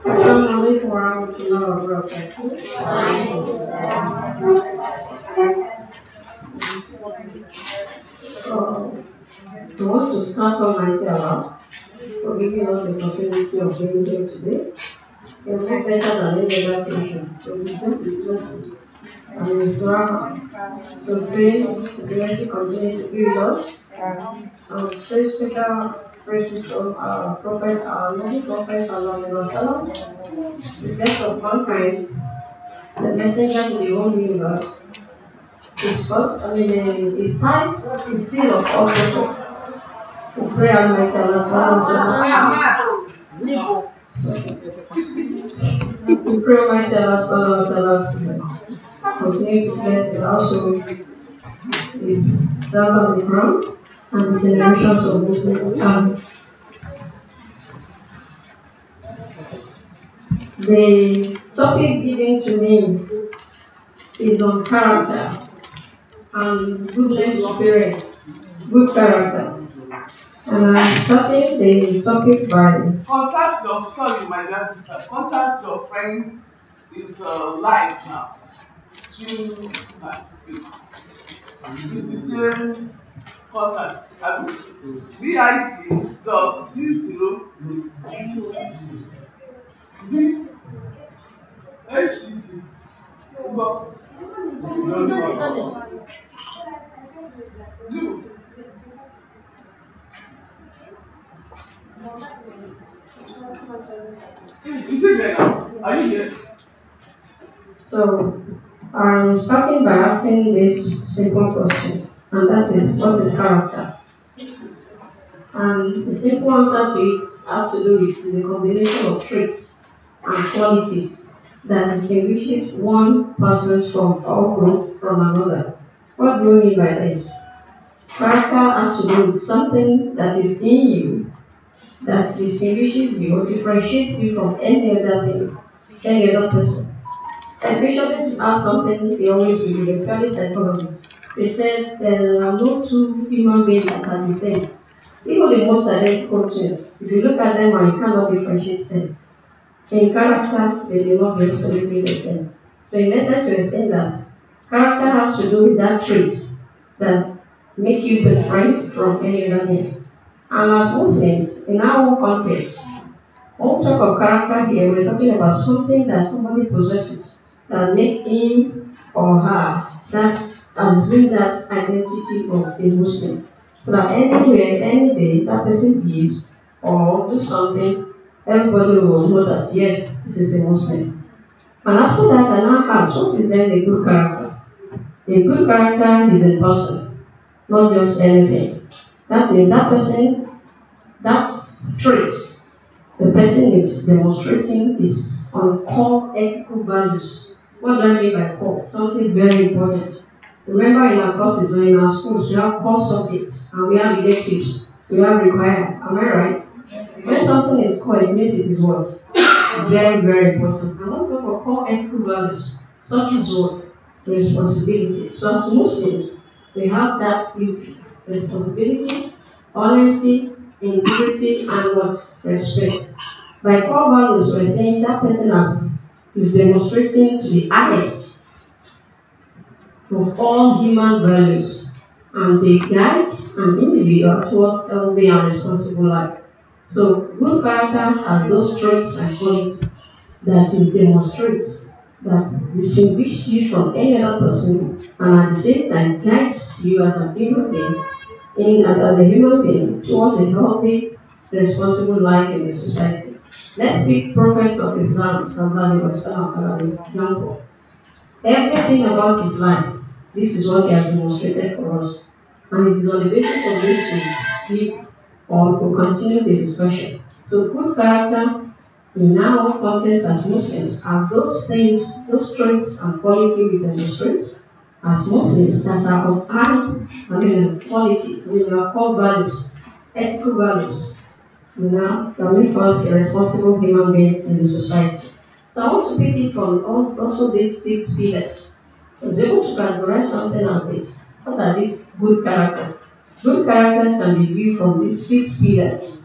Assalamualaikum warahmatullahi wabarakatuh. I want to start from myself for giving us the opportunity of being here today. You're not better than any other patient. So we just discuss and restore. So pray His mercy continue to be with us. Say special praises of our Prophet, our Holy Prophet Sallallahu Alaihi Wasallam, the best of mankind, the messenger to the whole universe. His time is seal of all prophets. We pray Almighty Allah subhanahu wa ta'ala. We pray Almighty Allah subhanahu wa ta'ala to continue to bless His household, His servant on the ground, and the generations of Muslims. The topic given to me is on character and goodness of parents, good character. And I'm starting the topic by contact your friends is live now. Through the same contacts. bit.d0 HCC. Is it there now? Are you here? So, I'm starting by asking this simple question, and that is, what is character? And the simple answer to it has to do with the combination of traits and qualities that distinguishes one person or group from another. What do we mean by this? Character has to do with something that is in you that distinguishes you or differentiates you from any other thing, any other person. Educationists have something they always believe, especially psychologists. They said there are no two human beings that are the same. Even the most identical twins, if you look at them and you cannot differentiate them, in character, they will not be absolutely the same. So in essence, we are saying that character has to do with that traits that make you different from any other thing. And as Muslims, in our own context, when we talk of character here, we're talking about something that somebody possesses that make him or her that assume that identity of a Muslim. So that anywhere, any day, that person gives or do something, everybody will know that yes, this is a Muslim. And after that, I now ask, what is then a good character? A good character is a person, not just anything. That means that person, that's traits the person is demonstrating is on core ethical values. What do I mean by core? Something very important. Remember in our courses or in our schools, we have core subjects and we have electives, we have required. Am I right? When something is core, it means it is what? Very, very important. I want to talk about core ethical values, such as what? Responsibility. So as Muslims, we have that duty, responsibility, honesty, integrity, and what? Respect. By core values, we're saying that person is demonstrating to the highest of all human values, and they guide an individual towards healthy and responsible life. So, good character has those traits and qualities that it demonstrates, that distinguish you from any other person, and at the same time guides you as a human being, towards a healthy, responsible life in the society. Let's pick prophets of Islam, Sallallahu Alaihi Wasallam, as an example. Everything about his life, this is what he has demonstrated for us. And it is on the basis of which we give or we continue the discussion. So good character in our context as Muslims are those things, those traits and quality we demonstrate as Muslims that are of high quality, our core values, ethical values, that make us a responsible human being in the society. So I want to pick it from also these 6 pillars. I was able to categorize something as this. What are these good character? Good characters can be viewed from these six pillars.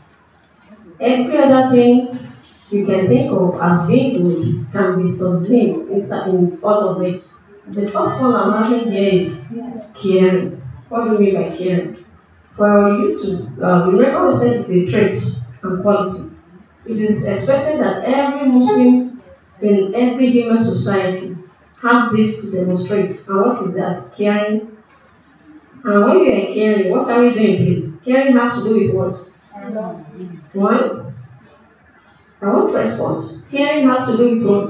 Every other thing you can think of as being good can be subsumed in all of this. The first one I'm having here is caring. What do you mean by caring? For you to remember, we said it's a trait and quality. It is expected that every Muslim in every human society has this to demonstrate. And what is that? Caring. And when you are caring, what are we doing, please? Caring has to do with what? One, I want response. Caring has to do with what?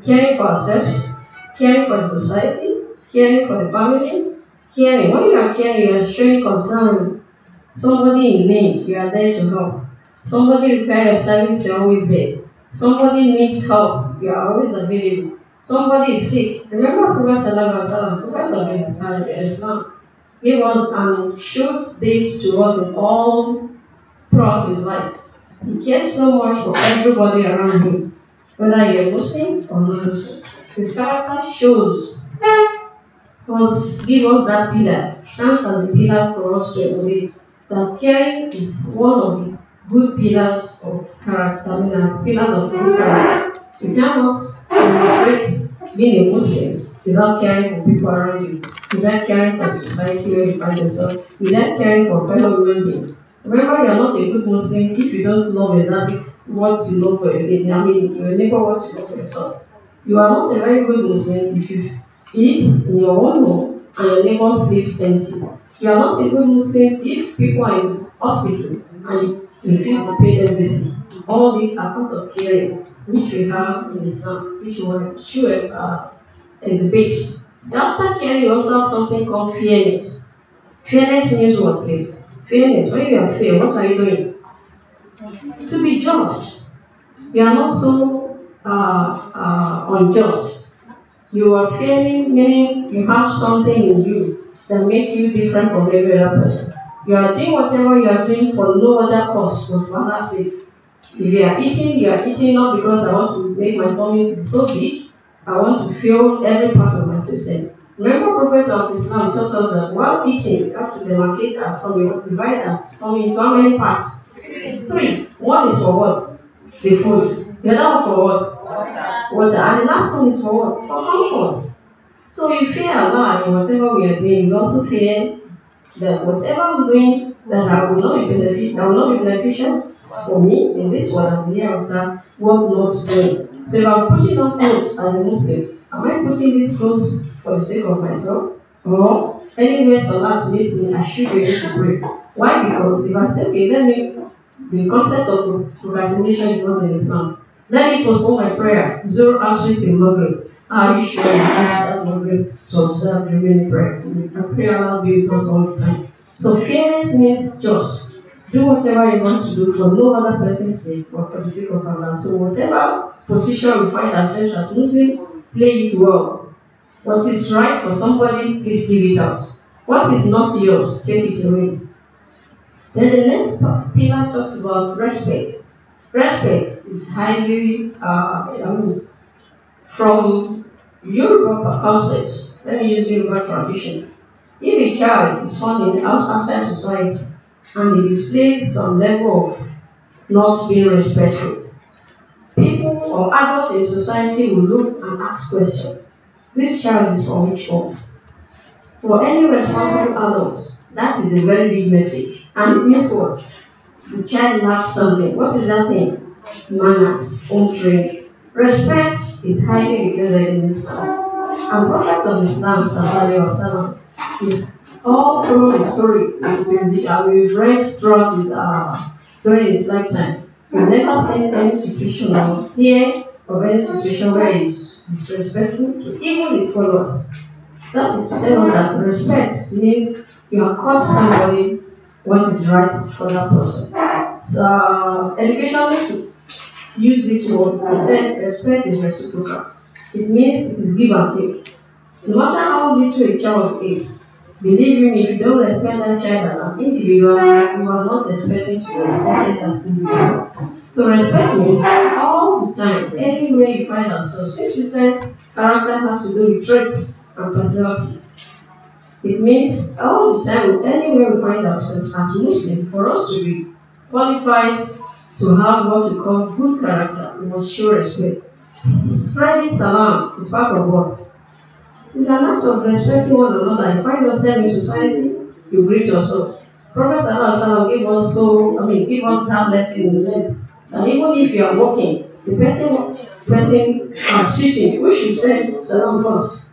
Caring for ourselves, caring for the society, caring for the family, caring. When you are caring, you are showing concern. Somebody in need, you are there to help. Somebody requires service, you are always there. Somebody needs help, you are always available. Somebody is sick. Remember Prophet Sallallahu Alaihi Wasallam, Prophet of Islam, gave us and showed this to us in all throughout his life. He cares so much for everybody around him, whether you're Muslim or not Muslim. His character shows us, give us that pillar, stands as the pillar for us to emulate. That caring is one of the good pillars of character, pillars of good character. You cannot demonstrate being a Muslim without caring for people around you, without caring for the society where you find yourself, without caring for fellow human beings. Remember, you are not a good Muslim if you don't love exactly what you love for your neighbor. Your neighbor what you love for yourself. You are not a very good Muslim if you eat in your own home and your neighbor sleeps empty. You are not a good Muslim if people are in the hospital and you refuse to pay them visit. All these are part of caring, which we have in Islam, which we should exhibit. After caring, you also have something called fairness. Fairness means what, please? Fairness. When you are fair, what are you doing? To be just. You are not so unjust. You are failing, meaning you have something in you that makes you different from every other person. You are doing whatever you are doing for no other cause but for others' sake. If you are eating not because I want to make my stomach to be so big. I want to fuel every part of my system. Remember, Prophet of Islam taught us that while eating, you have to demarcate our stomach, divide our stomach into how many parts? Three. One is for what? The food. The other one for what? Water. And the last one is for what? For comfort. So you fear Allah in whatever we are doing. You also fear that whatever I'm doing, that I will not be beneficial for me in this world and the hereafter, what not doing. So if I'm putting on clothes as a Muslim, am I putting these clothes for the sake of myself? Or anywhere Salat needs me, I should be able to pray. Why? Because if I say, okay, the concept of procrastination is not in Islam. Let me postpone my prayer, Zoro Asri till Maghrib. Are you sure you have that Maghrib to observe the remaining prayer? And prayer will be with us all the time. So fairness means just. Do whatever you want to do for no other person's sake, but for the sake of Allah. So whatever position we find ourselves as Muslim, play it well. What is right for somebody, please give it out. What is not yours, take it away. Then the next pillar talks about respect. Respect is highly, from Yoruba concepts. Let me use Yoruba tradition. If a child is found in outside society and he displays some level of not being respectful, people or adults in society will look and ask questions. This child is from which home? For any responsible adults, that is a very big message. And it means what? The child lacks something. What is that thing? Manners, home training. Respect is highly regarded in Islam. And Prophet of Islam, Sallallahu Alaihi Wasallam, is all through his story. We've read throughout his during his lifetime. We've never seen any situation or hear of any situation where he is disrespectful to even his followers. That is to tell us that respect means you have called somebody what is right for that person. So educationists use this word. I said respect is reciprocal. It means it is give and take. No matter how little a child is, believe me, if you don't respect that child as an individual, you are not expecting to be respected as an individual. So respect means all the time, anywhere you find ourselves. Since we said character has to do with traits and personality. It means all the time, anywhere we find ourselves as Muslim, for us to be qualified to have what we call good character, we must show respect. Spreading salam is part of what? It's an act of respecting one another. You find yourself in society, you greet yourself. Prophet Sallallahu gave us give us that lesson in the life. That even if you are walking, the person sitting, we should say salam first.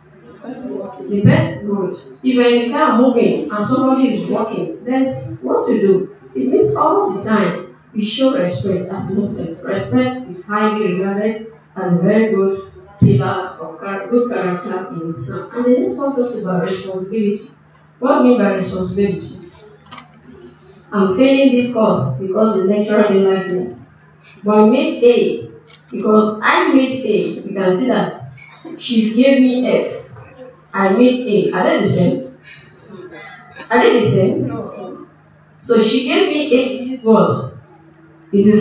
The best road. If you're in a car moving and somebody is walking, there's what to do. It means all the time we show respect as Muslims. Respect is highly regarded as a very good pillar of good character in Islam. And the next one talks about responsibility. What do you mean by responsibility? I'm failing this course because the lecturer didn't like me. But I made A because I made A. You can see that she gave me F. I made A. Are they the same? Are they the same? No. So she gave me A means what? It is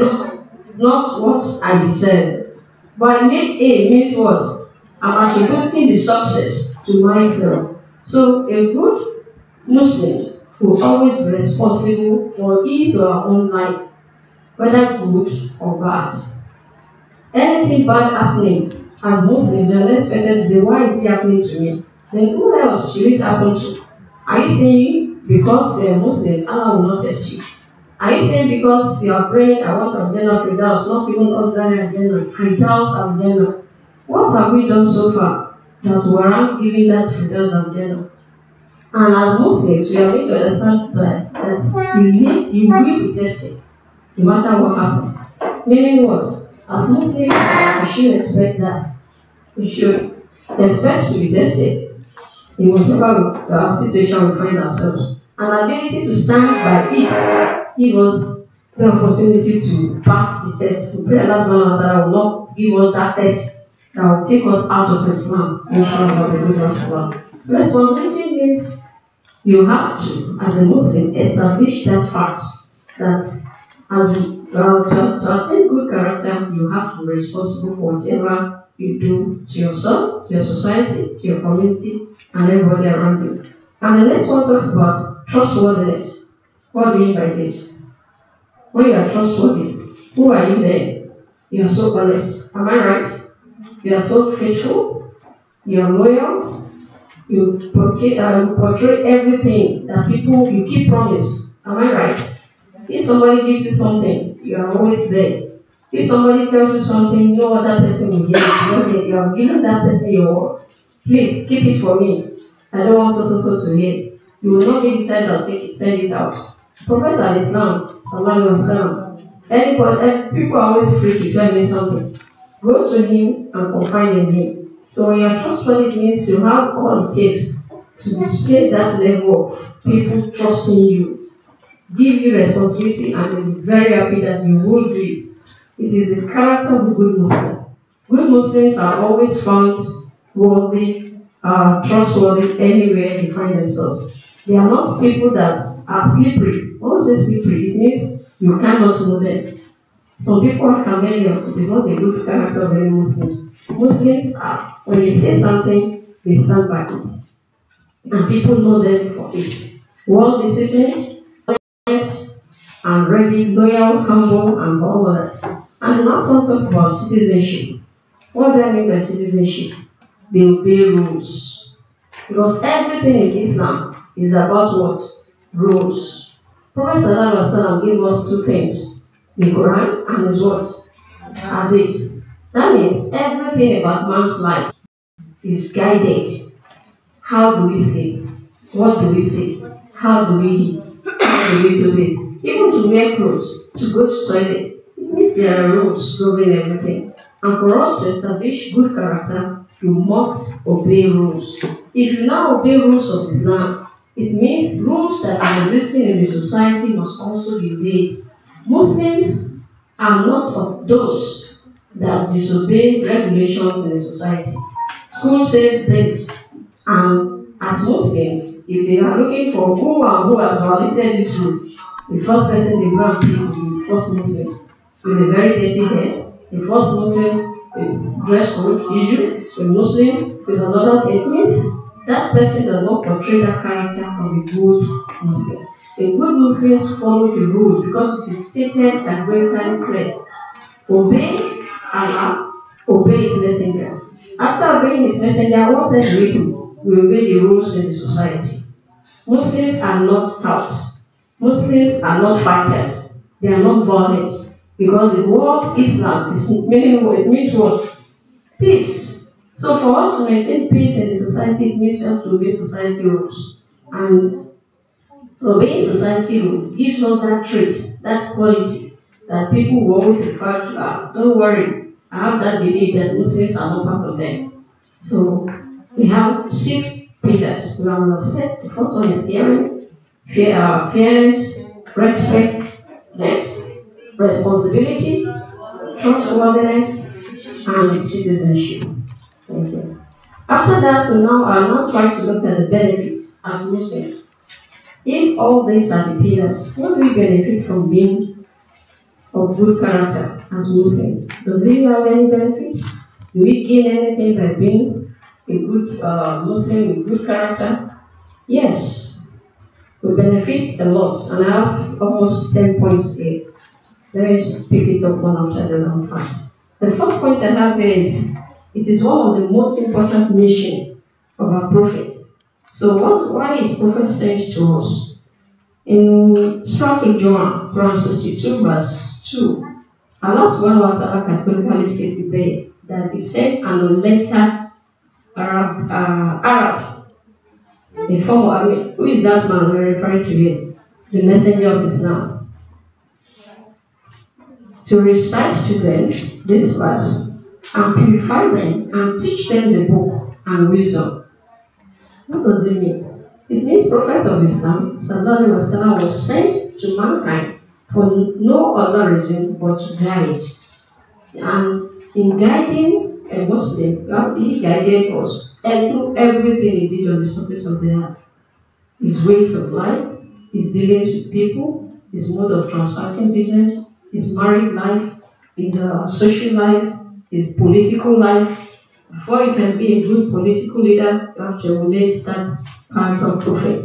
not what I deserve. But I made A means what? I'm attributing the success to myself. So a good Muslim will always be responsible for his or her own life, whether good or bad. Anything bad happening as Muslims, they're not expected to say, why is it happening to me? Then who else should it happen to? Are you saying because you're a Muslim, Allah will not test you? Are you saying because you are praying, I want Al-Jannah Firdaus, not even ordinary Al-Jannah, Firdaus Al-Jannah? What have we done so far that warrants giving that Firdaus Al-Jannah? And as Muslims, we are going to understand that you will be tested, no matter what happens. Meaning what? As Muslims, we should expect that. We should expect to be tested in whatever situation we find ourselves. An ability to stand by it give us the opportunity to pass the test. We pray Allah subhanahu wa ta'ala will not give us that test that will take us out of Islam. Inshallah, the good of Islam. So responsibility means you have to, as a Muslim, establish that fact that to attain good character, you have to be responsible for whatever you do to yourself, to your society, to your community, and everybody around you. And the next one talks about trustworthiness. What do you mean by this? When you are trustworthy, who are you then? You are so honest. Am I right? You are so faithful. You are loyal. You portray everything that you keep promise. Am I right? If somebody gives you something, you are always there. If somebody tells you something, no other person will hear it because you have given that person your word. Please keep it for me. I don't want so to hear. You will not be the child that take it, send it out. Prophet al-Islam, sallallahu alaihi wasallam, people are always free to tell me something. Go to him and confide in him. So when you are trustworthy, it means you have all it takes to display that level of people trusting you. Give you responsibility and be very happy that you will do it. It is the character of a good Muslim. Good Muslims are always found worthy, trustworthy anywhere they find themselves. They are not people that are slippery. What is slippery? It means you cannot know them. Some people are chameleons. It is not a good character of any Muslims. Muslims are, when they say something, they stand by it. And people know them for it. Well disciplined, honest, and ready, loyal, humble, and all of that. And the last one talks about citizenship. What do I mean by citizenship? They obey rules. Because everything in Islam is about what? Rules. Prophet Sallallahu Alaihi Wasallam gave us two things. The Quran and his what? Hadith. That means everything about man's life is guided. How do we sleep? What do we say? How do we eat? How do we do this? Even to wear clothes, to go to toilet. It means there are rules governing everything. And for us to establish good character, you must obey rules. If you now obey rules of Islam, it means rules that are existing in the society must also be obeyed. Muslims are not of those that disobey regulations in the society. School says this, and as Muslims, if they are looking for who has violated this rule, the first person they go and pick is the first Muslims with a very dirty hair. The first Muslims is dress code issue. The Muslims is another. It means that person does not portray that character of a good Muslim. A good Muslim follows the rules because it is stated and very clear. Obey Allah, obey His messenger. After obeying His messenger, what else do we do? We obey the rules in the society. Muslims are not stouts. Muslims are not fighters. They are not violent. Because the word Islam is meaning it means what? Peace. So for us to maintain peace in the society, it means we have to obey society rules. And obeying society rules gives us that trait, that quality that people will always refer to. Don't worry, I have that belief that Muslims are not part of them. So we have 6 pillars. We have said the first one is caring, fairness, respect, next, responsibility, trustworthiness, and citizenship. Thank you. After that, I'll now try to look at the benefits as Muslims. If all these are the pillars, what do we benefit from being of good character as Muslims? Does it have any benefits? Do we gain anything by being a good Muslim with good character? Yes, we benefit a lot, and I have almost 10 points here. Let me just pick it up one after the other first. The first point I have here is it is one of the most important missions of our prophet. So why is prophet sent to us? In Surah Al-Jumu'ah, Quran 62 verse 2, Allah subhanahu wa ta'ala categorically stated there that He sent an unlettered Arab, a form of, who is that man we're referring to here? The messenger of Islam. To recite to them this verse and purify them and teach them the book and wisdom. What does it mean? It means Prophet of Islam Sallallahu Alaihi Wasallam was sent to mankind for no other reason but to guide. And in guiding a Muslim, He guided us through everything He did on the surface of the earth. His ways of life, His dealings with people, His mode of transacting business, His married life, His social life, His political life. Before you can be a good political leader, you have to emulate that character of Prophet.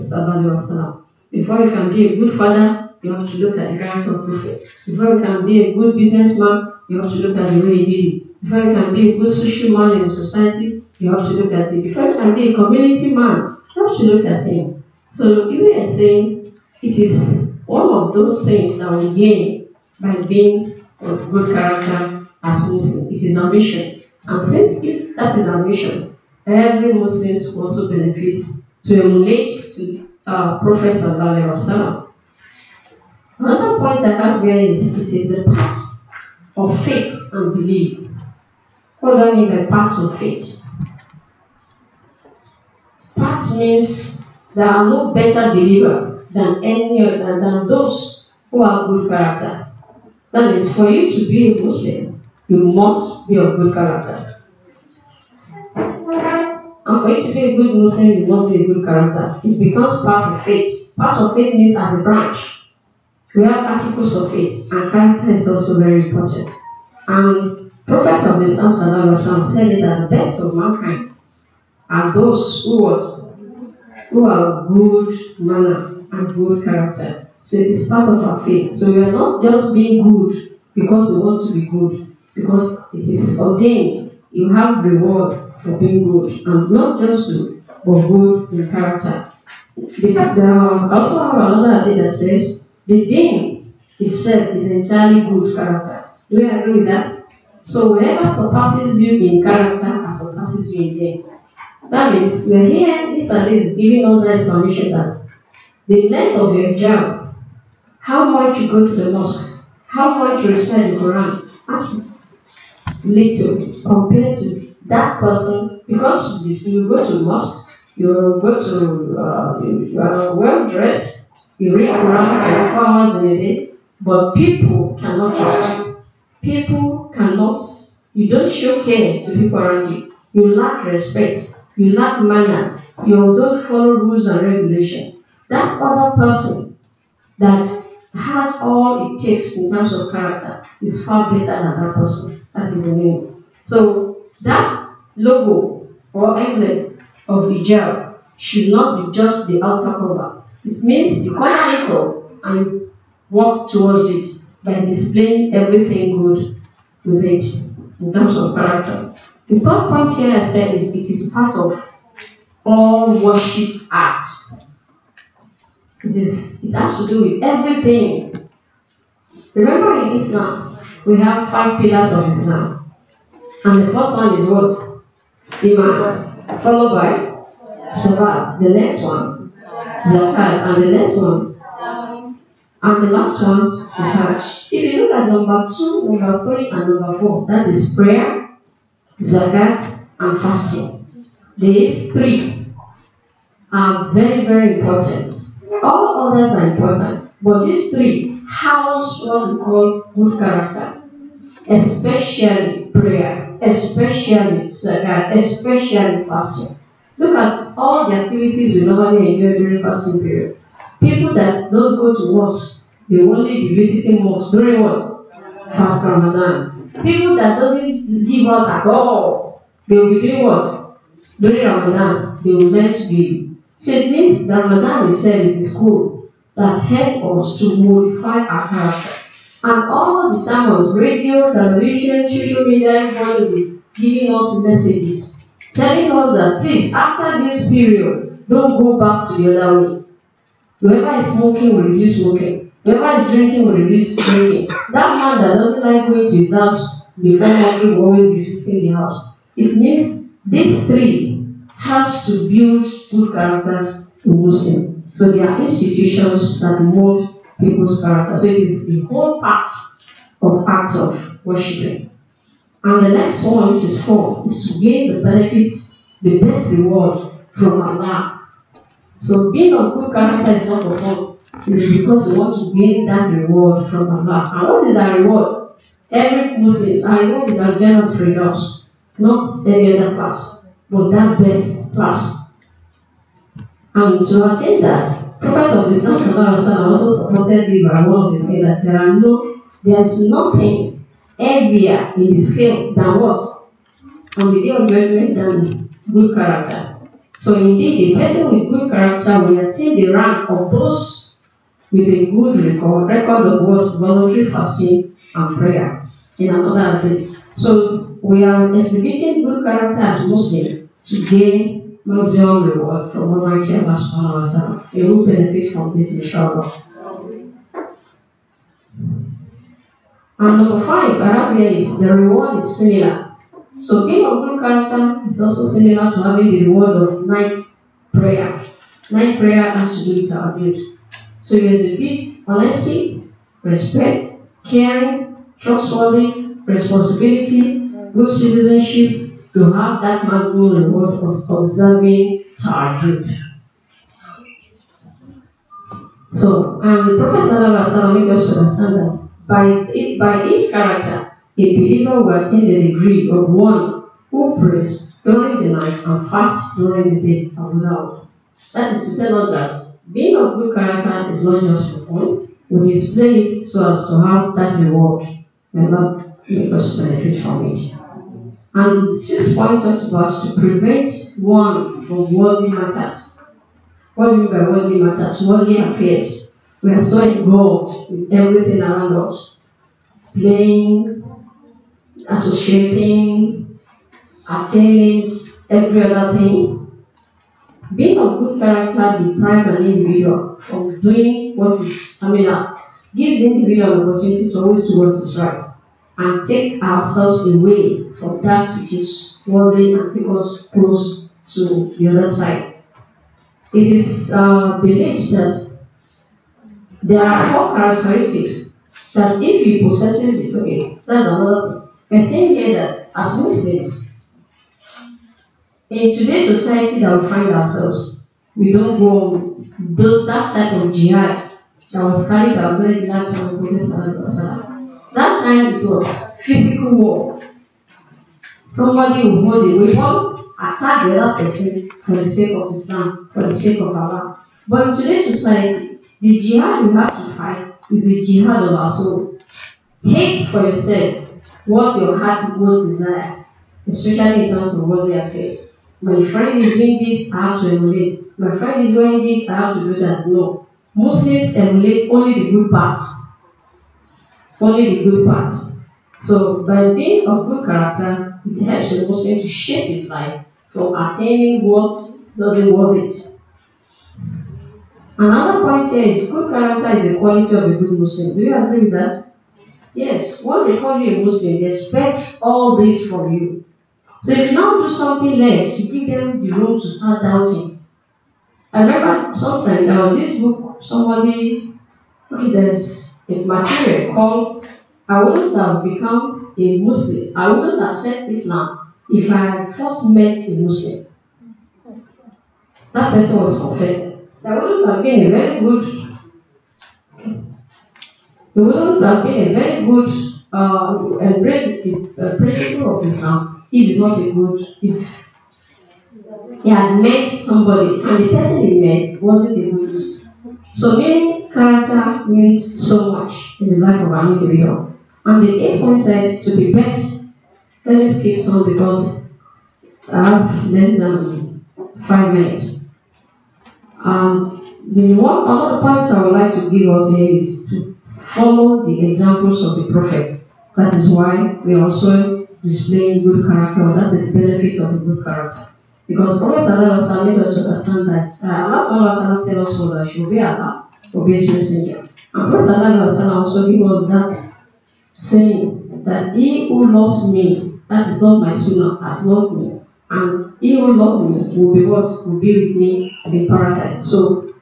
Before you can be a good father, you have to look at the character of Prophet. Before you can be a good businessman, you have to look at the way he did it. Before you can be a good social man in the society, you have to look at it. Before you can be a community man, you have to look at him. So we are saying it is one of those things that we gain by being of good character as Muslim. It is our mission. And since if that is our mission, every Muslim also benefits to emulate to Prophet Sallallahu Alaihi Wasallam. Another point I have here is it is the path of faith and belief. What do I mean by path of faith? Path means there are no better believer than than those who have good character. That means for you to be a Muslim, you must be of good character. And for you to be a good Muslim, you must be a good character. It becomes part of faith. Part of faith means as a branch. We have articles of faith, and character is also very important. And Prophet of Islam Sallallahu Alaihi Wasallam said it that the best of mankind are those who are good manner and good character. So it is part of our faith. So we are not just being good because we want to be good, because it is ordained. You have reward for being good, and not just good, but good in character. I also have another idea that says the deen itself is entirely good character. Do you agree with that? So whoever surpasses you in character surpasses you in deen. That means we are here, this and this, giving all the explanation that the length of your hijab, how much you go to the mosque, how much you recite the Quran, that's little compared to that person, because you go to mosque, you are well dressed, you read Quran 24 hours in a day, but people cannot trust you. People cannot, you don't show care to people around you. You lack respect, you lack manner, you don't follow rules and regulations. That other person that has all it takes in terms of character is far better than that person. That is the meaning. So that logo or emblem of hijab should not be just the outer cover. It means you cover it up and you work towards it by displaying everything good with it in terms of character. The third point here I said is it is part of all worship acts. It has to do with everything. Remember in Islam, we have 5 pillars of Islam. And the first one is what? Iman. Followed by Salat. The next one, Zakat. And the next one. And the last one is Hajj. If you look at number 2, number 3, and number 4, that is prayer, Zakat, and fasting. These 3 are very, very important. All others are important, but these 3 house what we call good character, especially prayer, especially zakat, especially fasting. Look at all the activities we normally enjoy during fasting period. People that don't go to mosque, they will only be visiting mosque during what? Fast Ramadan. People that doesn't give out at all, they will be doing what? During Ramadan, they will learn to give. So it means that Ramadan itself is a school that helps us to modify our character. And all the sermons, radio, television, social media, everybody will be giving us messages, telling us that please, after this period, don't go back to the other ways. Whoever is smoking will reduce smoking. Whoever is drinking will reduce drinking. That man that doesn't like going to his house before Maghrib will always be visiting the house. It means these 3 helps to build good characters in Muslim. So they are institutions that mold people's character. So it is the whole part of acts of worshiping. And the next one, which is 4, is to gain the benefits, the best reward from Allah. So being of good character is not for fun. It is because we want to gain that reward from Allah. And what is our reward? Every Muslim, our reward is our Jannah Firdaus, not any other class, but that best class. And to attain that, Prophet of Islam Sallallahu Alaihi Wasallam also supported me by one of the saying that there is nothing heavier in the scale than what? On the day of judgment than good character. So indeed, a person with good character will attain the rank of those with a good record of what? Voluntary fasting and prayer in another hadith. So we are exhibiting good character as Muslims to gain maximum reward from Almighty Allah Subhanahu wa Ta'ala. We will benefit from this inshallah. And number 5, Arabia is the reward is similar. So being of good character is also similar to having the reward of night prayer. Night prayer has to do with our good. So you exhibit honesty, respect, caring, trustworthy, responsibility, good citizenship, to have that maximum reward of observing Tahajjud. So, the Prophet ﷺ made us to understand that by his character, a believer will attain the degree of one who prays during the night and fasts during the day aloud. That is to tell us that being of good character is not just for fun. We display it so as to have that reward and not make us benefit from it. And 6th point talks about to prevent one from worldly matters. What do you mean by worldly matters? Worldly affairs. We are so involved with everything around us. Playing, associating, attaining, every other thing. Being of good character deprives an individual from doing what is, gives the individual an opportunity to always do what is right and take ourselves away from that which is worldly and take us close to the other side. It is believed that there are 4 characteristics that if he possesses it, okay, that's another thing. We're saying here that as Muslims, in today's society that we find ourselves, we don't go on that type of jihad that was carried out during the lifetime of Prophet Sallallahu Alaihi Wasallam. That time it was physical war. Somebody will hold a weapon, attack the other person for the sake of Islam, for the sake of Allah. But in today's society, the jihad we have to fight is the jihad of our soul. Hate for yourself what your heart most desire, especially in terms of worldly affairs. My friend is doing this, I have to emulate. My friend is doing this, I have to do that. No. Muslims emulate only the good parts. Only the good parts. So by being of good character, it helps the Muslim to shape his life from attaining what doesn't worth it. Another point here is good character is the quality of a good Muslim. Do you agree with that? Yes. Once they call you a Muslim, they expect all this from you. So if you now do something less, you give them the room to start doubting. I remember sometimes there was this book, somebody, okay, there's a material called I wouldn't have become a Muslim. I wouldn't accept Islam if I had first met a Muslim. That person was confessing. That wouldn't have been a very good, it wouldn't have been a very good embrace the principle of Islam if it's not a good, if he had met somebody and the person he met wasn't a good Muslim. So meaning character means so much in the life of an individual. And the 8th point said to be best. Let me skip some because I have less than 5 minutes. Another point I would like to give us here is to follow the examples of the prophet. That is why we are also displaying good character. That's the benefit of a good character. Because Prophet Sallallahu made us understand that Allah Subhanahu tells us so that she will be Allah, obey His messenger. And Prophet Sallallahu also gave us that saying that he who loves me, that is not my sunnah, has loved me. And he who loves me will be what? Will be with me in paradise. So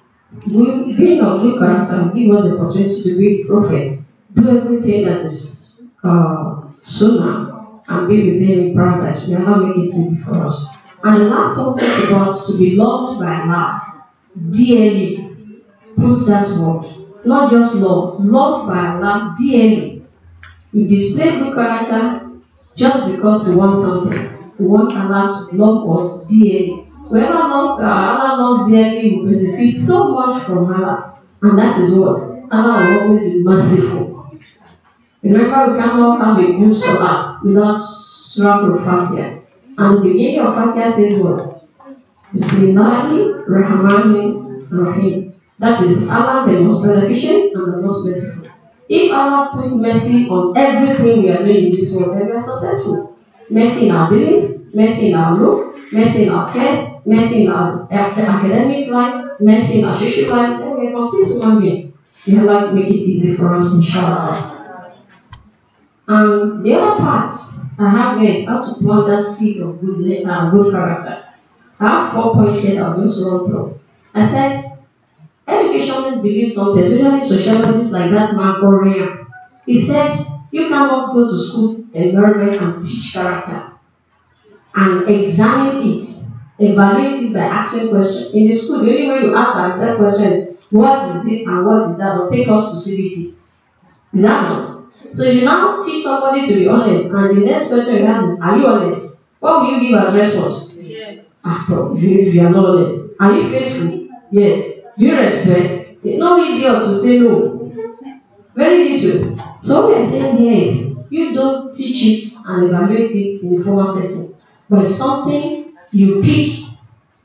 being of good character give us the opportunity to be prophets, do everything that is sunnah, and be with him in paradise. We are not making it easy for us. And the last one talks about to be loved by Allah dearly. Put that word. Not just love, loved by Allah dearly. We display good character just because we want something. We want Allah to love us dearly. Whoever Allah loves dearly will benefit so much from Allah. And that is what? Allah will always be merciful. Remember, we cannot have a good salat without Surah Al-Fatiha. And the beginning of Fatiha says what? Bismillahir Rahmanir Rahim. That is Allah the most beneficent and the most merciful. If Allah put mercy on everything we are doing in this world, then we are successful. Mercy in our dealings, mercy in our look, mercy in our cares, mercy in our academic life, mercy in our social life, then we are complete human being. May Allah make it easy for us, inshallah. And the other part I have here is how to plant that seed of good character. I have 4 points here that I'm going to run through. I said, educationists believe something, especially sociologists like that man Korea. He said, you cannot go to school environment and teach character and examine it, evaluate it by asking questions. In the school, the only way you ask ourselves questions is, what is this and what is that? Or take us to CBT. Is that not? So if you now teach somebody to be honest, and the next question you ask is, are you honest? What will you give as response? Yes. If you are not honest. Are you faithful? Yes. Do you respect? No idiot to say no. Very little. So what we are saying here is, you don't teach it and evaluate it in a formal setting, but it's something you pick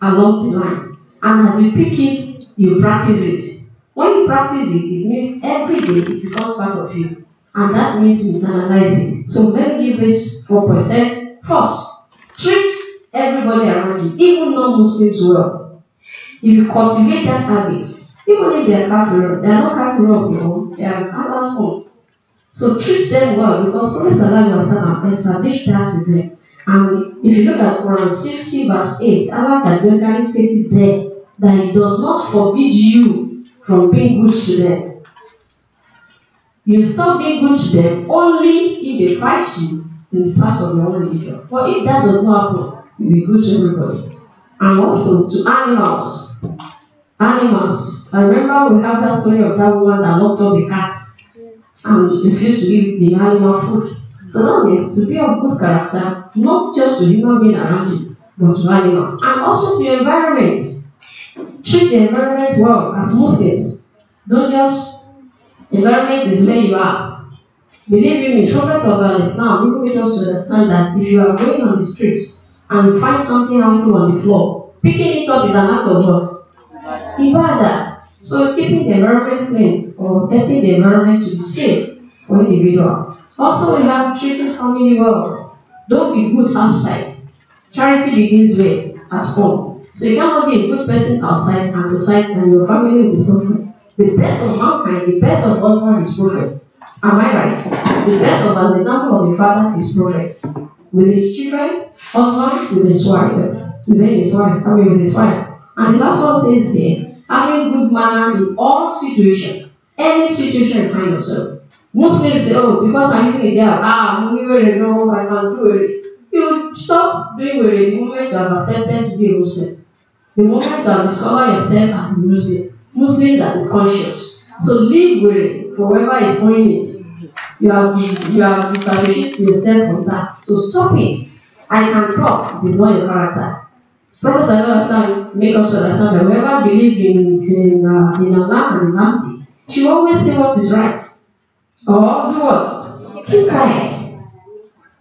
along the line. And as you pick it, you practice it. When you practice it, it means every day it becomes part of you. And that means you internalize it. So let me give this 4%. First, treat everybody around you, even non-Muslims, well. If you cultivate that habit, even if they are kafir, they are not kafir of your own, they are Allah's own. So treat them well, because Prophet Sallallahu Alaihi Wasallam established that with them. And if you look at Quran 60 verse 8, Allah categorically stated there that He does not forbid you from being good to them. You stop being good to them only if they fight you in the part of your own religion. But if that does not happen, you'll be good to everybody. And also to animals. Animals. I remember we have that story of that woman that locked up the cat and refused to give the animal food. So that means to be of good character, not just to human being around you, but to animals. And also to your environment. Treat the environment well as Muslims. Don't just environment is where you are. Believe me, Prophet of Islam, people need us to understand that if you are going on the streets and you find something harmful on the floor, picking it up is an act of what? Ibadah. So keeping the environment clean or helping the environment to be safe for individual. Also, we have treating family well. Don't be good outside. Charity begins where? At home. So you cannot be a good person outside and society and your family will be suffering. The best of mankind, the best of husband is prophet. Am I right? The best of an example of a father is prophet. With his children, husband with his wife, with his wife. And the last one says here, having good manner in all situations, any situation you find yourself. Muslims say, oh, because I'm using a job, I'm really no, I can do it. You stop doing it the moment you have accepted to be a Muslim. The moment you have discovered yourself as a Muslim that is conscious. So live with it for whoever is doing it. You have disassociated yourself from that. So stop it. I can talk. It is not your character. Prophet Sallallahu make us understand that whoever believes in Allah and the last day should always say what is right. Or do what? Keep quiet.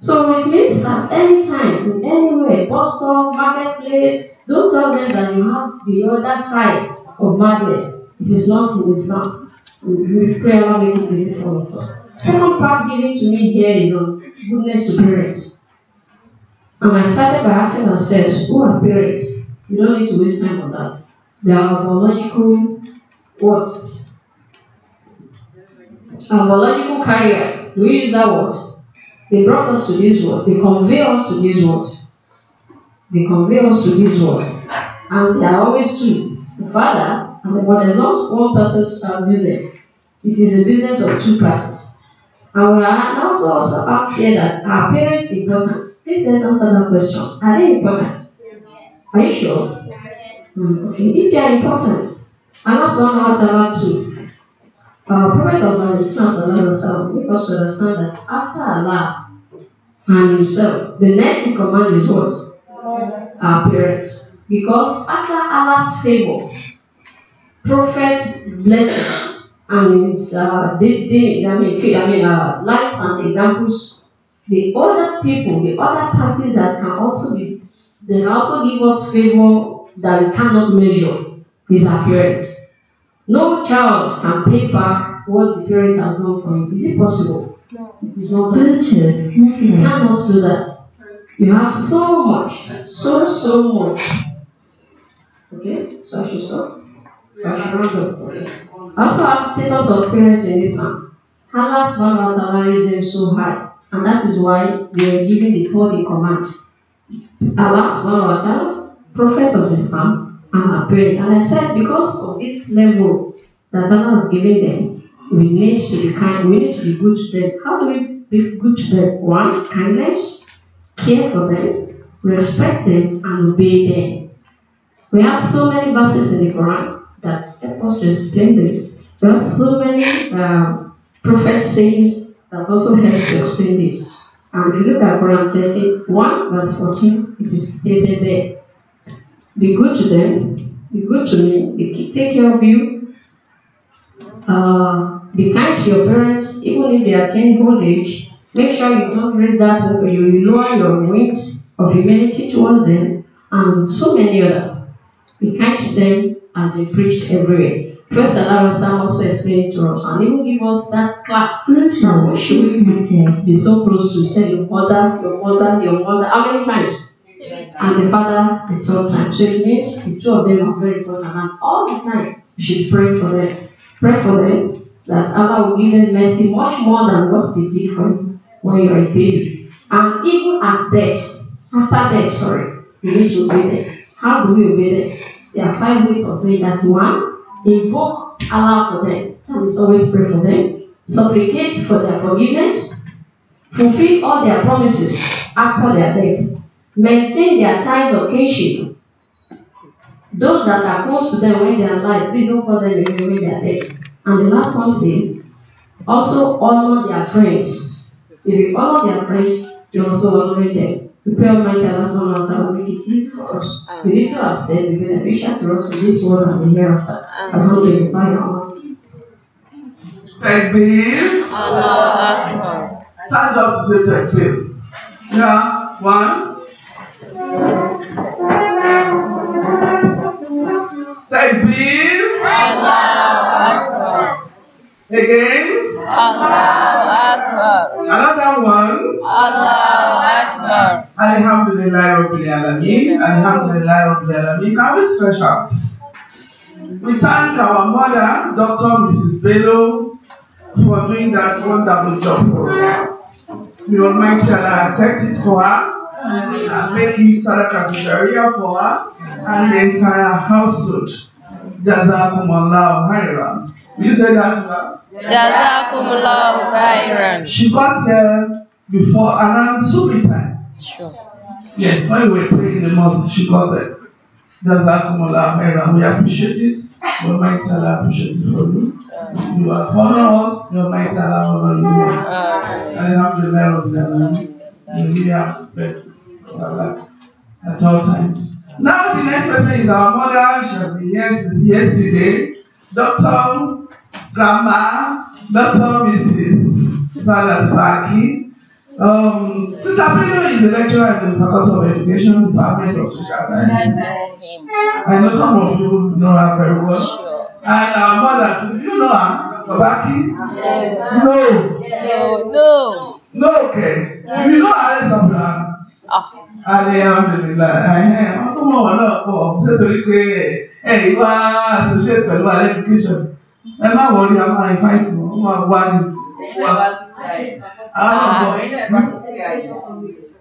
So it means at any time, in any way, bus stop, marketplace, don't tell them that you have the other side of madness. It is not in Islam. We pray Allah make it easy for all of us. Second part given to me here is on goodness to parents. And I started by asking ourselves, who are parents? We don't need to waste time on that. They are biological what? Our biological carriers. Do we use that word? They brought us to this world. They convey us to this world. They convey us to this world. And they are always two. The father and the mother is not one person's business. It is a business of two classes. And we are also asked here that are parents important? Please let's answer that question. Are they important? Are you sure? Okay. If they are important, and that's one out too. Prophet of Islam make us understand that after Allah and Himself, the next in command is what? Our parents. Because after Allah's favor, Prophet's blessings, and his lives and examples, the other people, the other parties that can also be, they also give us favor that we cannot measure is our parents. No child can pay back what the parents have done for him. Is it possible? No. It is not that. You cannot do that. You have so much, so much. Okay, so I should stop. I should round up. Okay. I also have status of parents in Islam. Allah's subhanahu raised them so high, and that is why they were given the third in command. Allah subhanahu Prophet of Islam, and our parents. And I said, because of this level that Allah has given them, we need to be kind, we need to be good to them. How do we be good to them? One, kindness, care for them, respect them, and obey them. We have so many verses in the Quran that help us to explain this. We have so many prophet sayings that also help to explain this. And if you look at Quran 31, verse 14, it is stated there. Be good to them, be good to me, take care of you, be kind to your parents, even if they attain old age. Make sure you don't raise that up, you lower your wings of humanity towards them, and so many others. Be kind to them as they preached everywhere. First, Allah also explained it to us and even give us that class. Now, what should we be so close to? Say your mother, how many times? And the father the third time. So it means the two of them are very important, and all the time you should pray for them. Pray for them that Allah will give them mercy much more than what they did for you when you are a baby. And even at death, after death, you need to obey them. How do we obey them? There are 5 ways of doing that. 1, invoke Allah for them. That is always pray for them. Supplicate for their forgiveness. Fulfill all their promises after their death. Maintain their ties of kinship. Those that are close to them when they are alive, please don't call them away when they are dead. And the last one says, also honor their friends. If you honor their friends, you also honor them. We pray Almighty Allah will make it easy for us. The little I've said will be beneficial to us in this world and the hereafter. Alhamdulillah. Takbir. Allah. Stand up to say takbir. Yeah, 1. Takbir. Allahu Akbar. Again. Allahu Akbar. Another one. Allahu Akbar. Alhamdulillah Rabbil Alameen. Alhamdulillah Rabbil Alameen. Can we stretch out? We thank our mother, Dr. Mrs. Bello, for doing that wonderful job for us. May Almighty Allah accept it for her and make it Sadaqah Sharia for her and the entire household. Jazakumullahu khairan. You say that, ma'am? Jazakumullahu khairan. She got here before around Subi time. Sure. Yes, when we were praying in the mosque, she got there. Jazakumullahu khairan. We appreciate it. Your mighty Allah appreciate it for you. You have honored us. Your mighty Allah honor you. Alhamdulillah Rabbil Alameen. We have blessings of Allah at all times. Now the next person is our mother. She has been here since yesterday. Dr. Grandma, Dr. Mrs. Sadat Baki. Sister Pedro is a lecturer in the Faculty of Education, Department of Social Sciences. I know some of you know her very well. And our mother, do you know her? Dr. Baki? Yes. No. No. No, okay. You know her, raise up your hand. Alhamdulillah. Wọ́n tún mọ̀ wọ́n náà pọ̀ nítorí pé ìwà associate pẹ̀lú our education. Ẹ má wọrí àwọn invite wọn, wọ́n máa wá ní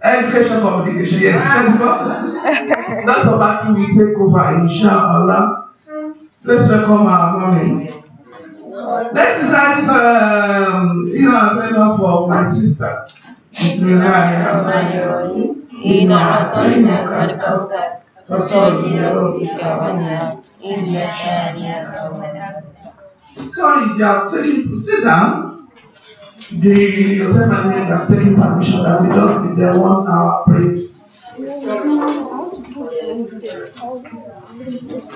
education communication, yes. Dr. Baki will take over, inshallah. Let's welcome our mommy. Let's exercise, turn off for my sister. Bismillahirrahmanirrahim. إن أعطيناك الكوثر فصل لربك وانحر إن شانئك هو الأبتر. Sorry, they have taken, sit down. The hotel management have taken permission that we just give them 1 hour break.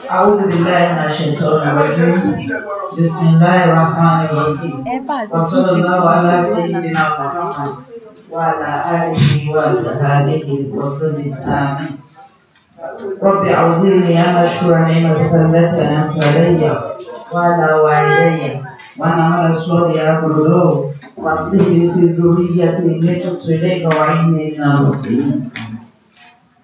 أعوذ بالله من الشيطان الرجيم. بسم الله الرحمن الرحيم. وصلى الله على سيدنا محمد وعلى آله وصحبه وسلم آمين. رب أعوذني أن أشكر نعمتك التي أنعمت علي وعلى والدي وأن أعمل صالحا ترضاه وأصلح لي في ذريتي إني تبت إليك وإني من المسلمين.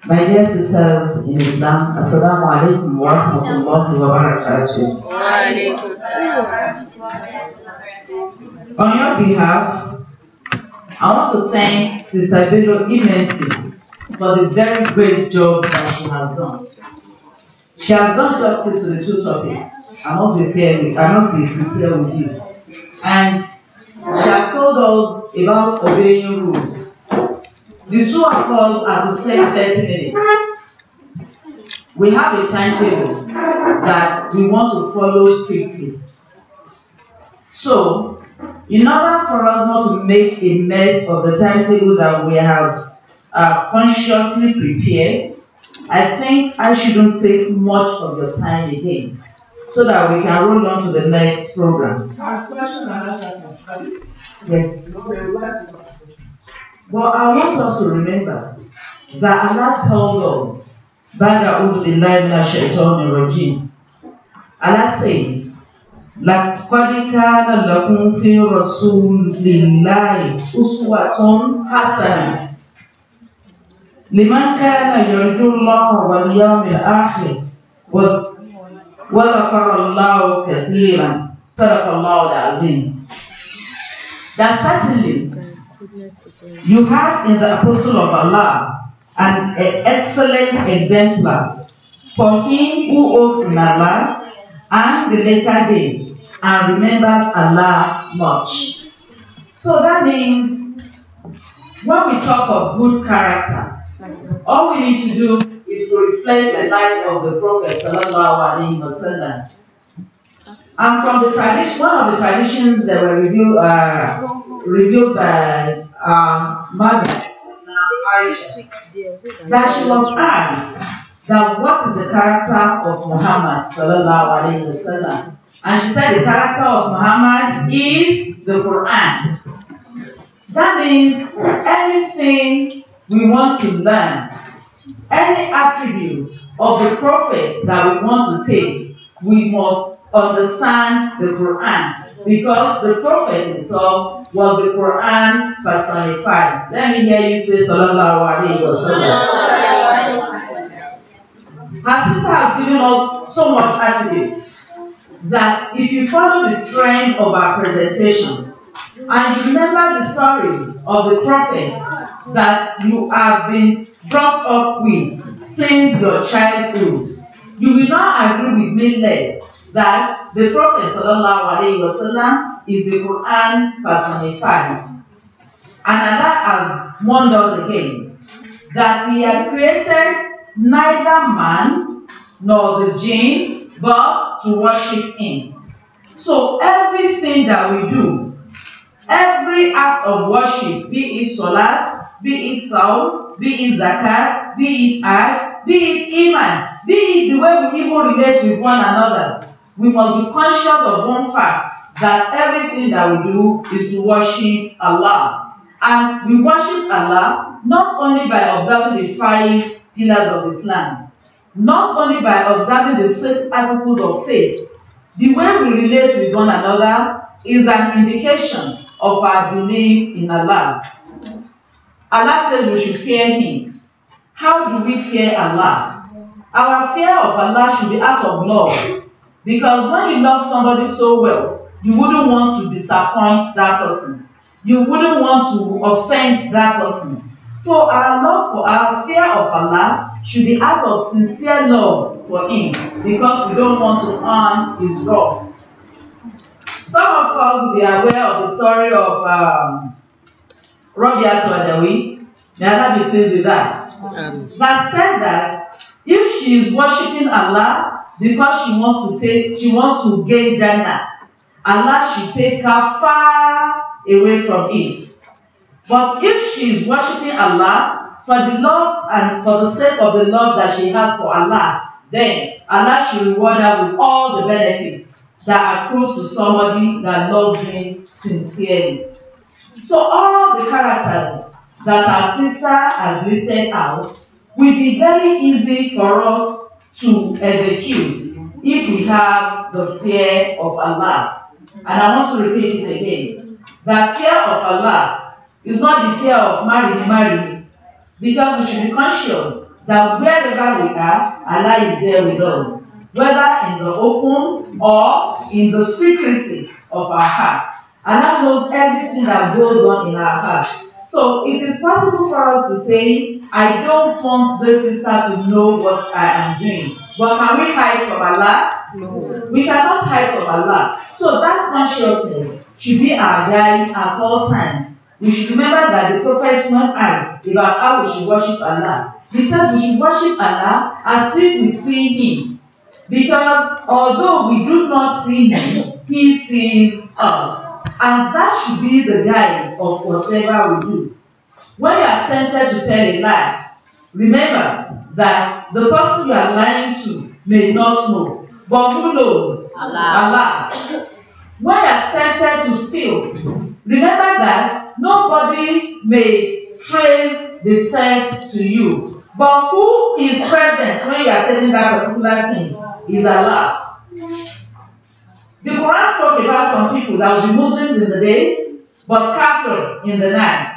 My dear sisters in Islam, Assalamu alaikum wa rahmatullahi wa barakatuh. On your behalf, I want to thank Sister Bello immensely for the very great job that she has done. She has done justice to the two topics. I must be sincere with you. And she has told us about obeying rules. The two of us are to spend 30 minutes. We have a timetable that we want to follow strictly. So, in order for us not to make a mess of the timetable that we have consciously prepared, I think I shouldn't take much of your time again so that we can roll on to the next program. Yes. But I want us to remember that Allah tells us, Allah says, لَقَدْ كَانَ لَكُمْ فِي رَسُولِ اللَّهِ أُسْوَةٌ حَسَنَةٌ لِمَنْ كَانَ يَرْجُو اللَّهَ وَالْيَوْمَ الْآخِرَ وَذَكَرَ اللَّهَ كَثِيرًا صَدَقَ اللَّهُ الْعَظِيمُ. That certainly you have in the Apostle of Allah an excellent exemplar for him who hopes in Allah and the later day and remembers Allah much. So that means when we talk of good character, all we need to do is to reflect the life of the Prophet sallallahu alaihi wasallam. And from the tradition, one of the traditions that were revealed by Mother, that she was asked that what is the character of Muhammad sallallahu alaihi wasallam, and she said the character of Muhammad is the Quran. That means anything we want to learn, any attribute of the Prophet that we want to take, we must understand the Quran, because the Prophet himself was the Quran personified. Let me hear you say Sallallahu Alaihi Wasallam. Her sister has given us so much attributes that if you follow the trend of our presentation and you remember the stories of the prophets that you have been brought up with since your childhood, you will not agree with me less that the Prophet ﷺ is the Quran personified. And Allah has warned us again that He had created neither man nor the jinn but to worship Him. So everything that we do, every act of worship, be it salat, be it saum, be it zakat, be it hajj, be it iman, be it the way we even relate with one another, we must be conscious of one fact, that everything that we do is to worship Allah. And we worship Allah not only by observing the 5 pillars of Islam, not only by observing the 6 articles of faith. The way we relate with one another is an indication of our belief in Allah. Allah says we should fear Him. How do we fear Allah? Our fear of Allah should be out of love. Because when you love somebody so well, you wouldn't want to disappoint that person. You wouldn't want to offend that person. So our fear of Allah should be out of sincere love for Him, because we don't want to earn His wrath. Some of us will be aware of the story of Rabi'atu Adawi. May Allah be pleased with that. That said that if she is worshiping Allah because she wants to gain Jannah, Allah should take her far away from it. But if she is worshiping Allah for the love and for the sake of the love that she has for Allah, then Allah should reward her with all the benefits that accrues to somebody that loves Him sincerely. So all the characters that our sister has listed out will be very easy for us to execute if we have the fear of Allah. And I want to repeat it again. The fear of Allah is not the fear of marry me. Because we should be conscious that wherever we are, Allah is there with us. Whether in the open or in the secrecy of our hearts. Allah knows everything that goes on in our hearts. So it is possible for us to say, I don't want this sister to know what I am doing. But can we hide from Allah? No. We cannot hide from Allah. So that consciousness should be our guide at all times. We should remember that the Prophet when asked about how we should worship Allah, he said we should worship Allah as if we see Him. Because although we do not see Him, He sees us. And that should be the guide of whatever we do. When you are tempted to tell a lie, remember that the person you are lying to may not know. But who knows? Allah. When you are tempted to steal, remember that nobody may trace the theft to you. But who is present when you are saying that particular thing is Allah. The Quran spoke about some people that will be Muslims in the day, but kafir in the night.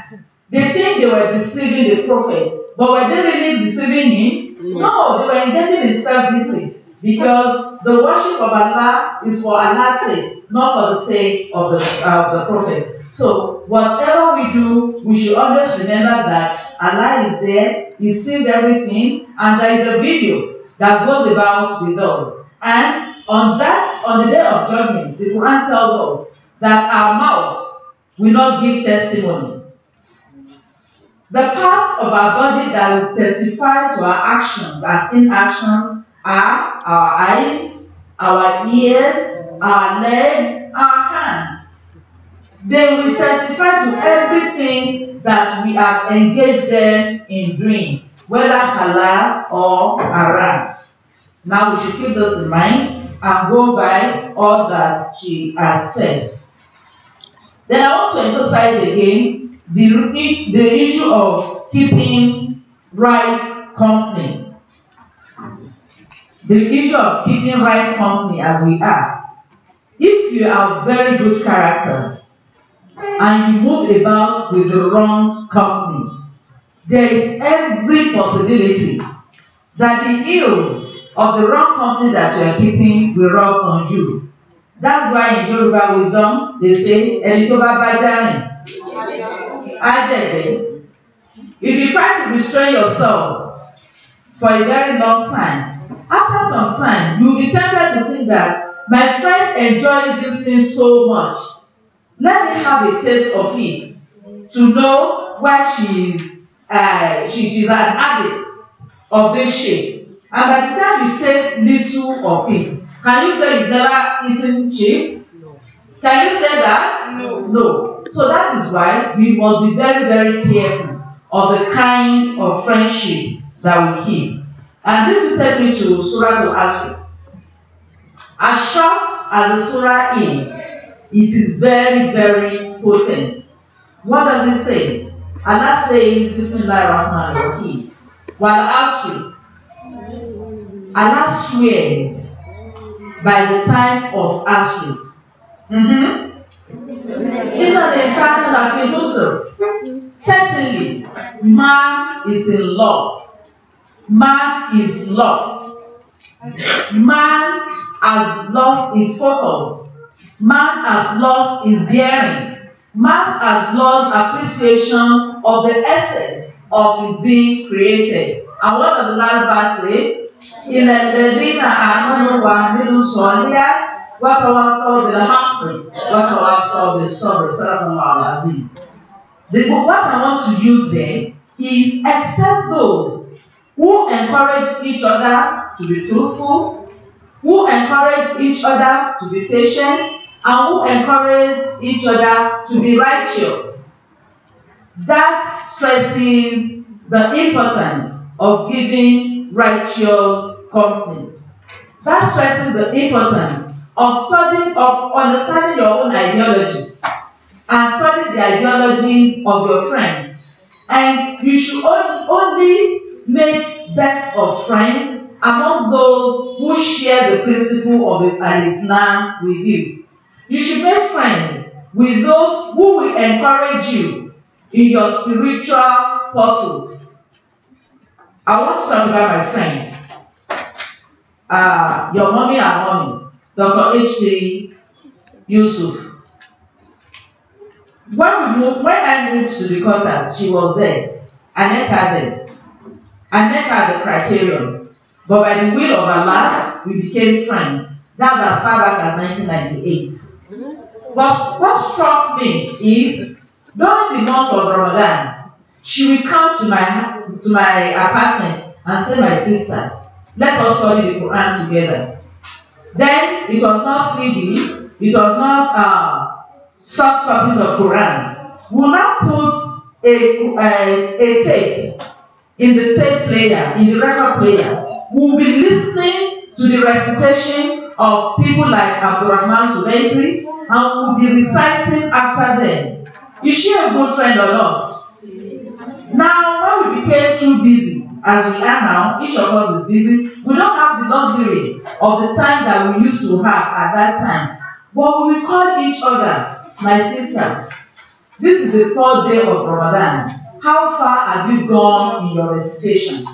They think they were deceiving the Prophet, but were they really deceiving him? No, they were engaging in self-deceit, because the worship of Allah is for Allah's sake, not for the sake of the Prophet. So whatever we do, we should always remember that Allah is there, He sees everything, and there is a video that goes about with us. And on the day of judgment, the Quran tells us that our mouth will not give testimony. The parts of our body that will testify to our actions and inactions are our eyes, our ears, our legs, our hands. They will testify to everything that we have engaged them in doing, whether halal or haram. Now we should keep this in mind and go by all that she has said. Then I want to emphasize again the issue of keeping right company. the issue of keeping right company as we are. If you have very good character and you move about with the wrong company, there is every possibility that the ills of the wrong company that you are keeping will rub on you. That's why in Yoruba wisdom they say, "Ẹni tó bá bá járìn, á jẹ̀gbẹ́." If you try to restrain yourself for a very long time, after some time, you will be tempted to think that my friend enjoys this thing so much. Let me have a taste of it to know why she's an addict of this shit. And by the time you taste little of it, can you say you've never eaten chips? Can you say that? No. So that is why we must be very, very careful of the kind of friendship that we keep. And this will take me to Surah Al-Asr. As short as the surah is, it is very, very potent. What does it say? Allah says, Bismillahir Rahmanir Rahim. Wal Asr. Allah swears by the time of Asr. Certainly, man is in loss. Man is lost. Man has lost its focus. Man has lost his bearing. Man has lost appreciation of the essence of his being created. And what does the last verse say? إِلَّا الَّذِينَ آمَنُوا وَعَمِلُوا الصَّالِحَاتِ وَتَوَاصَوْا بِالْحَقِّ وَتَوَاصَوْا بِالصَّبْرِ. Sadaqallahu al-Azim. What I want to use there is except those who encourage each other to be truthful, who encourage each other to be patient, and who encourage each other to be righteous. That stresses the importance of giving righteous company. That stresses the importance of understanding your own ideology and studying the ideologies of your friends. And you should only make best of friends among those who share the principle of Islam with you. You should make friends with those who will encourage you in your spiritual pursuits. I want to talk about my friend, your mommy and mommy, Dr. H.T. Yusuf. When I moved to the quarters, she was there. I met her there. I met her at the Criterion. But by the will of Allah, we became friends. That's as far back as 1998. But what struck me is, during the month of Ramadan, she will come to my apartment and say, "My sister, let us study the Quran together." Then it was not CD, it was not soft copies of Quran. We'll now put a tape in the tape player, in the record player. We'll be listening to the recitation of people like Abdurrahman Sudaisi, and we'll be reciting after them. Is she a good friend or not? Now, when we became too busy, as we are now, each of us is busy, we don't have the luxury of the time that we used to have at that time. But we will call each other, "My sister, this is the 3rd day of Ramadan. How far have you gone in your recitation?"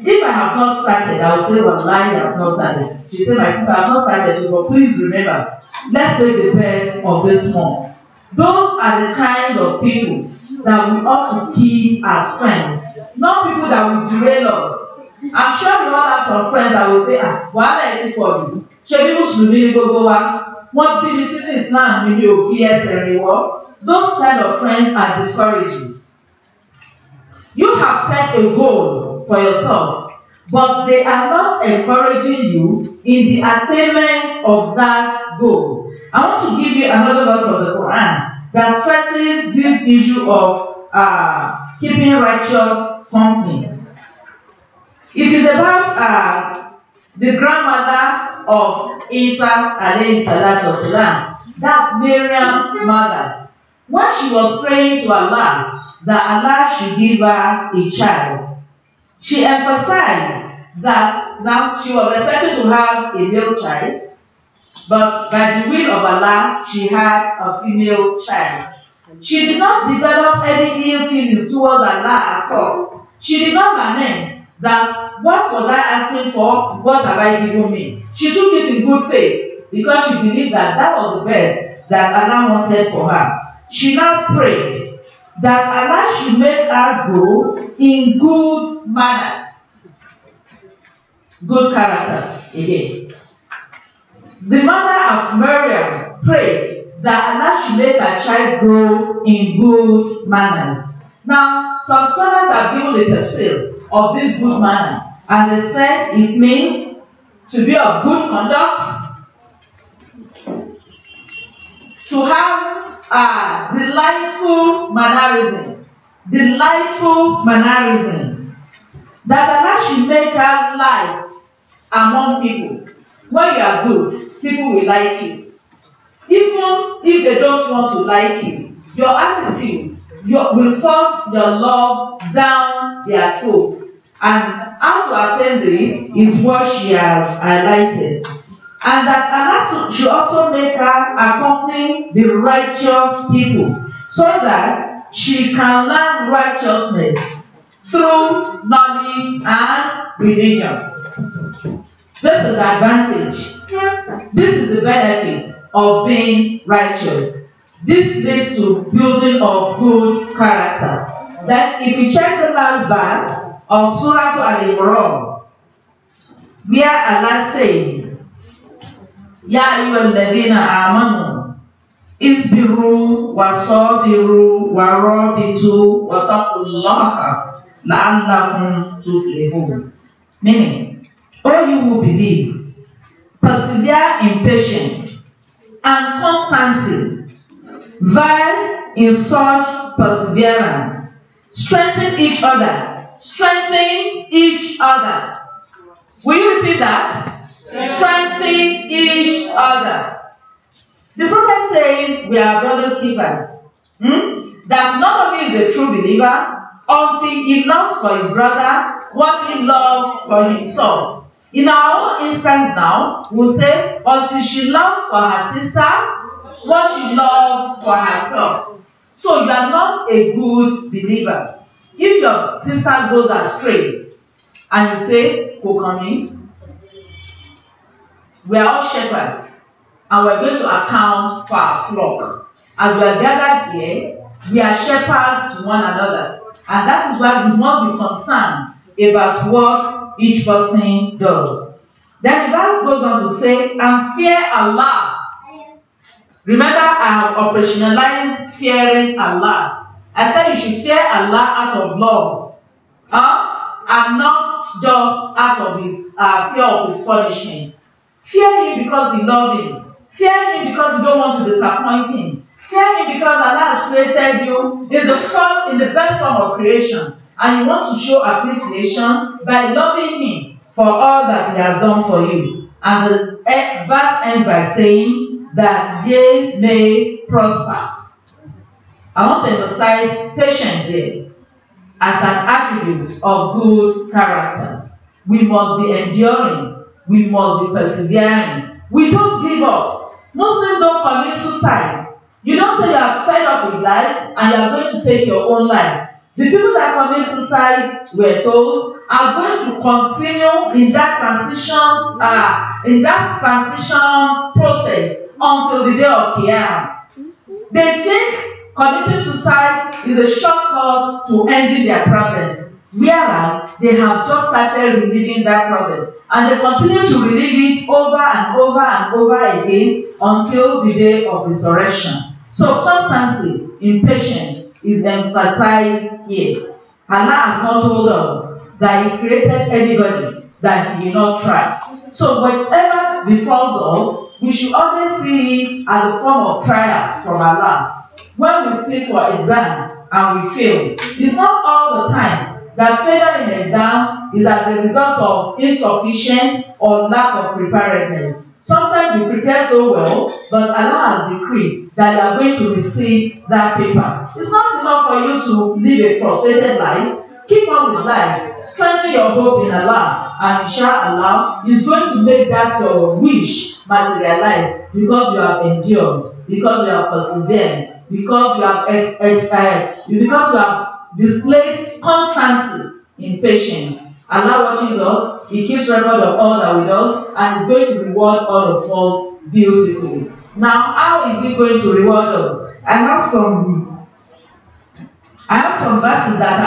If I have not started, I will say, "Wallahi, I have not started." She said, "My sister, I have not started too, but please remember, let's make the best of this month." Those are the kind of people that we ought to keep as friends, not people that will derail us. I'm sure we all have some friends that will say, "Wàhálà ẹ̀ ti pọ̀ jù, ṣé bí Mùsùlùmí ní gbogbo wa? Wọ́n bí mi sínú Islam ni mi ò fi ẹsẹ̀ rìn wọ́." Those kind of friends are discouraging. You have set a goal for yourself, but they are not encouraging you in the attainment of that goal. I want to give you another verse of the Quran that stresses this issue of keeping righteous company. It is about the grandmother of Isa alayhi salatu wasalam, that's Miriam's mother. When she was praying to Allah that Allah should give her a child, she emphasized that now she was expected to have a male child, but by the will of Allah, she had a female child. She did not develop any ill feelings towards Allah at all. She did not lament that what was I asking for, what have I given me? She took it in good faith because she believed that that was the best that Allah wanted for her. She now prayed that Allah should make her grow in good manners, good character again. The mother of Miriam prayed that Allah should make her child grow in good manners. Now, some scholars have given the tafsir of this good manner, and they said it means to be of good conduct, to have a delightful mannerism, that Allah should make her liked among people. When you are good, people will like you. Even if they don't want to like you, your attitude will force your love down their throats. And how to attain this is what she has highlighted. And that Allah should also make her accompany the righteous people, so that she can learn righteousness through knowledge and religion. This is advantage. This is the benefit of being righteous. This leads to building of good character. Then if you check the last verse of Surah Al-Imran, where Allah says, Ya ayyuhalladhina amanu isbiru wasabiru warabitu wattaqullaha la'allakum tuflihun. Meaning, all you who believe, persevere in patience and constancy, while in such perseverance, strengthen each other. Strengthen each other. Will you repeat that? Strengthen each other. The prophet says we are brothers keepers. That none of you is a true believer until he loves for his brother what he loves for himself. In our own instance now, we'll say until she loves for her sister what she loves for herself. So you are not a good believer. If your sister goes astray and you say, Kokami, we are all shepherds and we're going to account for our flock. As we are gathered here, we are shepherds to one another. And that is why we must be concerned about what each person does. Then the verse goes on to say, and fear Allah. Remember, I have operationalized fearing Allah. I said you should fear Allah out of love, and not just out of his fear of his punishment. Fear him because you love him. Fear him because you don't want to disappoint him. Fear him because Allah has created you in the best form of creation, and you want to show appreciation by loving him for all that he has done for you. And the verse ends by saying that ye may prosper. I want to emphasize patience here as an attribute of good character. We must be enduring. We must be persevering. We don't give up. Muslims don't commit suicide. You don't say you are fed up with life and you are going to take your own life. The people that commit suicide, we're told, are going to continue in that transition process until the day of Qiyamah. They think committing suicide is a shortcut to ending their problems, whereas they have just started relieving that problem, and they continue to relieve it over and over and over again until the day of resurrection. So constancy in patience is emphasized here. Allah has not told us that he created anybody that he will not try. So whatever befalls us, we should always see it as a form of trial from Allah. When we sit for exam and we fail, it's not all the time that failure in exam is as a result of insufficient or lack of preparedness. Sometimes we prepare so well, but Allah has decreed that you are going to receive that paper. It's not enough for you to live a frustrated life. Keep on with life. Strengthen your hope in Allah, and inshallah is going to make that your wish materialize, because you have endured, because you have persevered, because you have because you have displayed constancy in patience. Allah watches us, He keeps record of all that we do, and is going to reward all of us beautifully. Now, how is He going to reward us? I have some verses that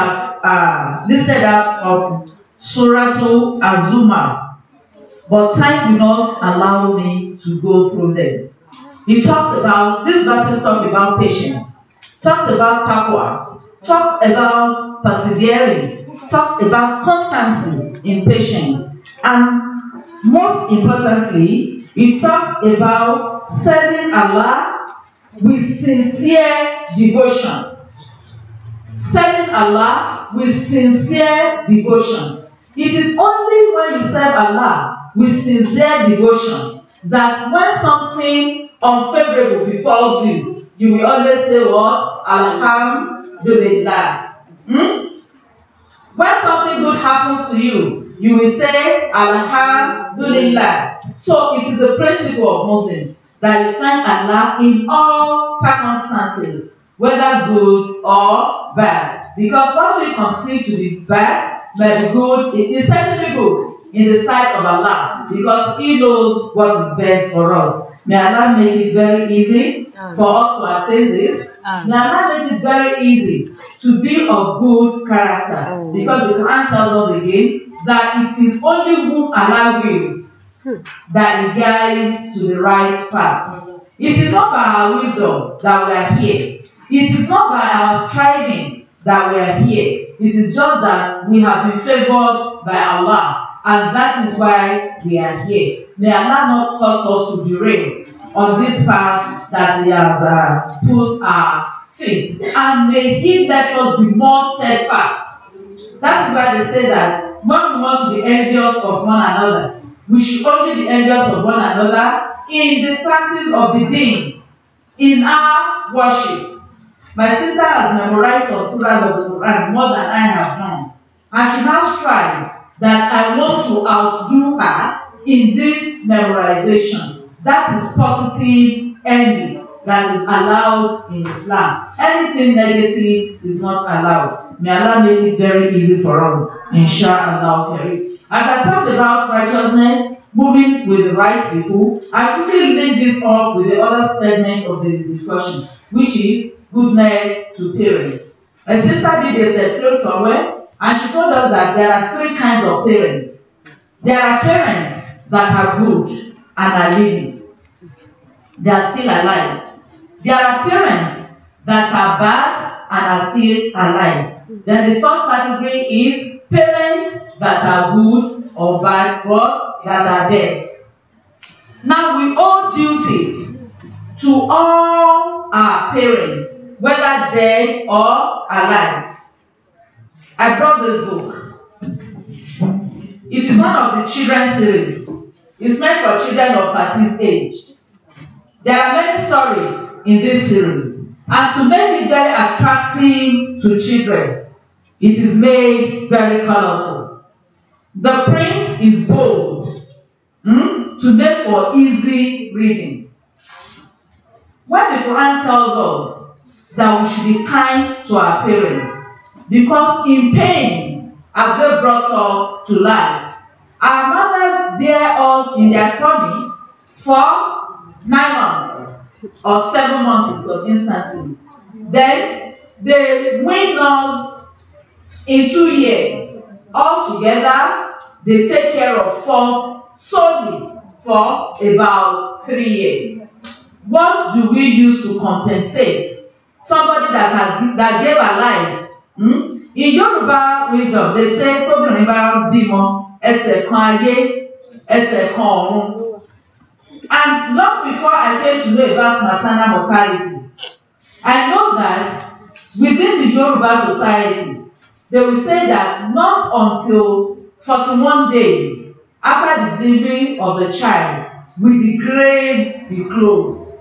are listed out of Surah Az-Zumar, but time will not allow me to go through them. These verses talk about patience, talks about taqwa, talks about persevering, talks about constancy in patience, and most importantly, it talks about serving Allah with sincere devotion. Serving Allah with sincere devotion. It is only when you serve Allah with sincere devotion that when something unfavorable befalls you, you will always say what? Alhamdulillah. When something good happens to you, you will say Alhamdulillah. So it is the principle of Muslims that you thank Allah in all circumstances, whether good or bad. Because what we conceive to be bad may be good, it is certainly good in the sight of Allah, because He knows what is best for us. May Allah make it very easy for us to attain this. May Allah make it very easy to be of good character, because the Quran tells us again that it is only whom Allah wills that He guides to the right path. It is not by our wisdom that we are here. It is not by our striving that we are here. It is just that we have been favored by Allah, and that is why we are here. May Allah not cause us to derail on this path that He has put our feet, and may He let us be more steadfast. That is why they say that when we want to be envious of one another, we should only be envious of one another in the practice of the deen, in our worship. My sister has memorized some surahs of the Quran more than I have done, and she has tried that I want to outdo her in this memorization. That is positive envy that is allowed in Islam. Anything negative is not allowed. May Allah make it very easy for us, inshallah. As I talked about righteousness, moving with the right people, I quickly link this up with the other segment of the discussion, which is goodness to parents. My sister did a tafsir somewhere, and she told us that there are three kinds of parents. There are parents that are good and are living. They are still alive. There are parents that are bad and are still alive. Then the third category is parents that are good or bad but that are dead. Now we owe duties to all our parents, whether dead or alive. I brought this book. It is one of the children's series. It's meant for children of 13 age. There are many stories in this series, and to make it very attractive to children, it is made very colorful. The print is bold to make for easy reading. When the Quran tells us that we should be kind to our parents, because in pains have they brought us to life. Our mothers bear us in their tummy for 9 months or 7 months in some instances. Then they wean us in 2 years. Altogether, they take care of us solely for about 3 years. What do we use to compensate somebody that gave a life? In Yoruba wisdom, they say, "Tóbìnrin bá bímọ, ẹsẹ̀ kan ayé, ẹsẹ̀ kan ọ̀run." And long before I came to know about maternal mortality, I know that within the Yoruba society, they will say that not until 41 days after the delivery of the child will the grave be closed.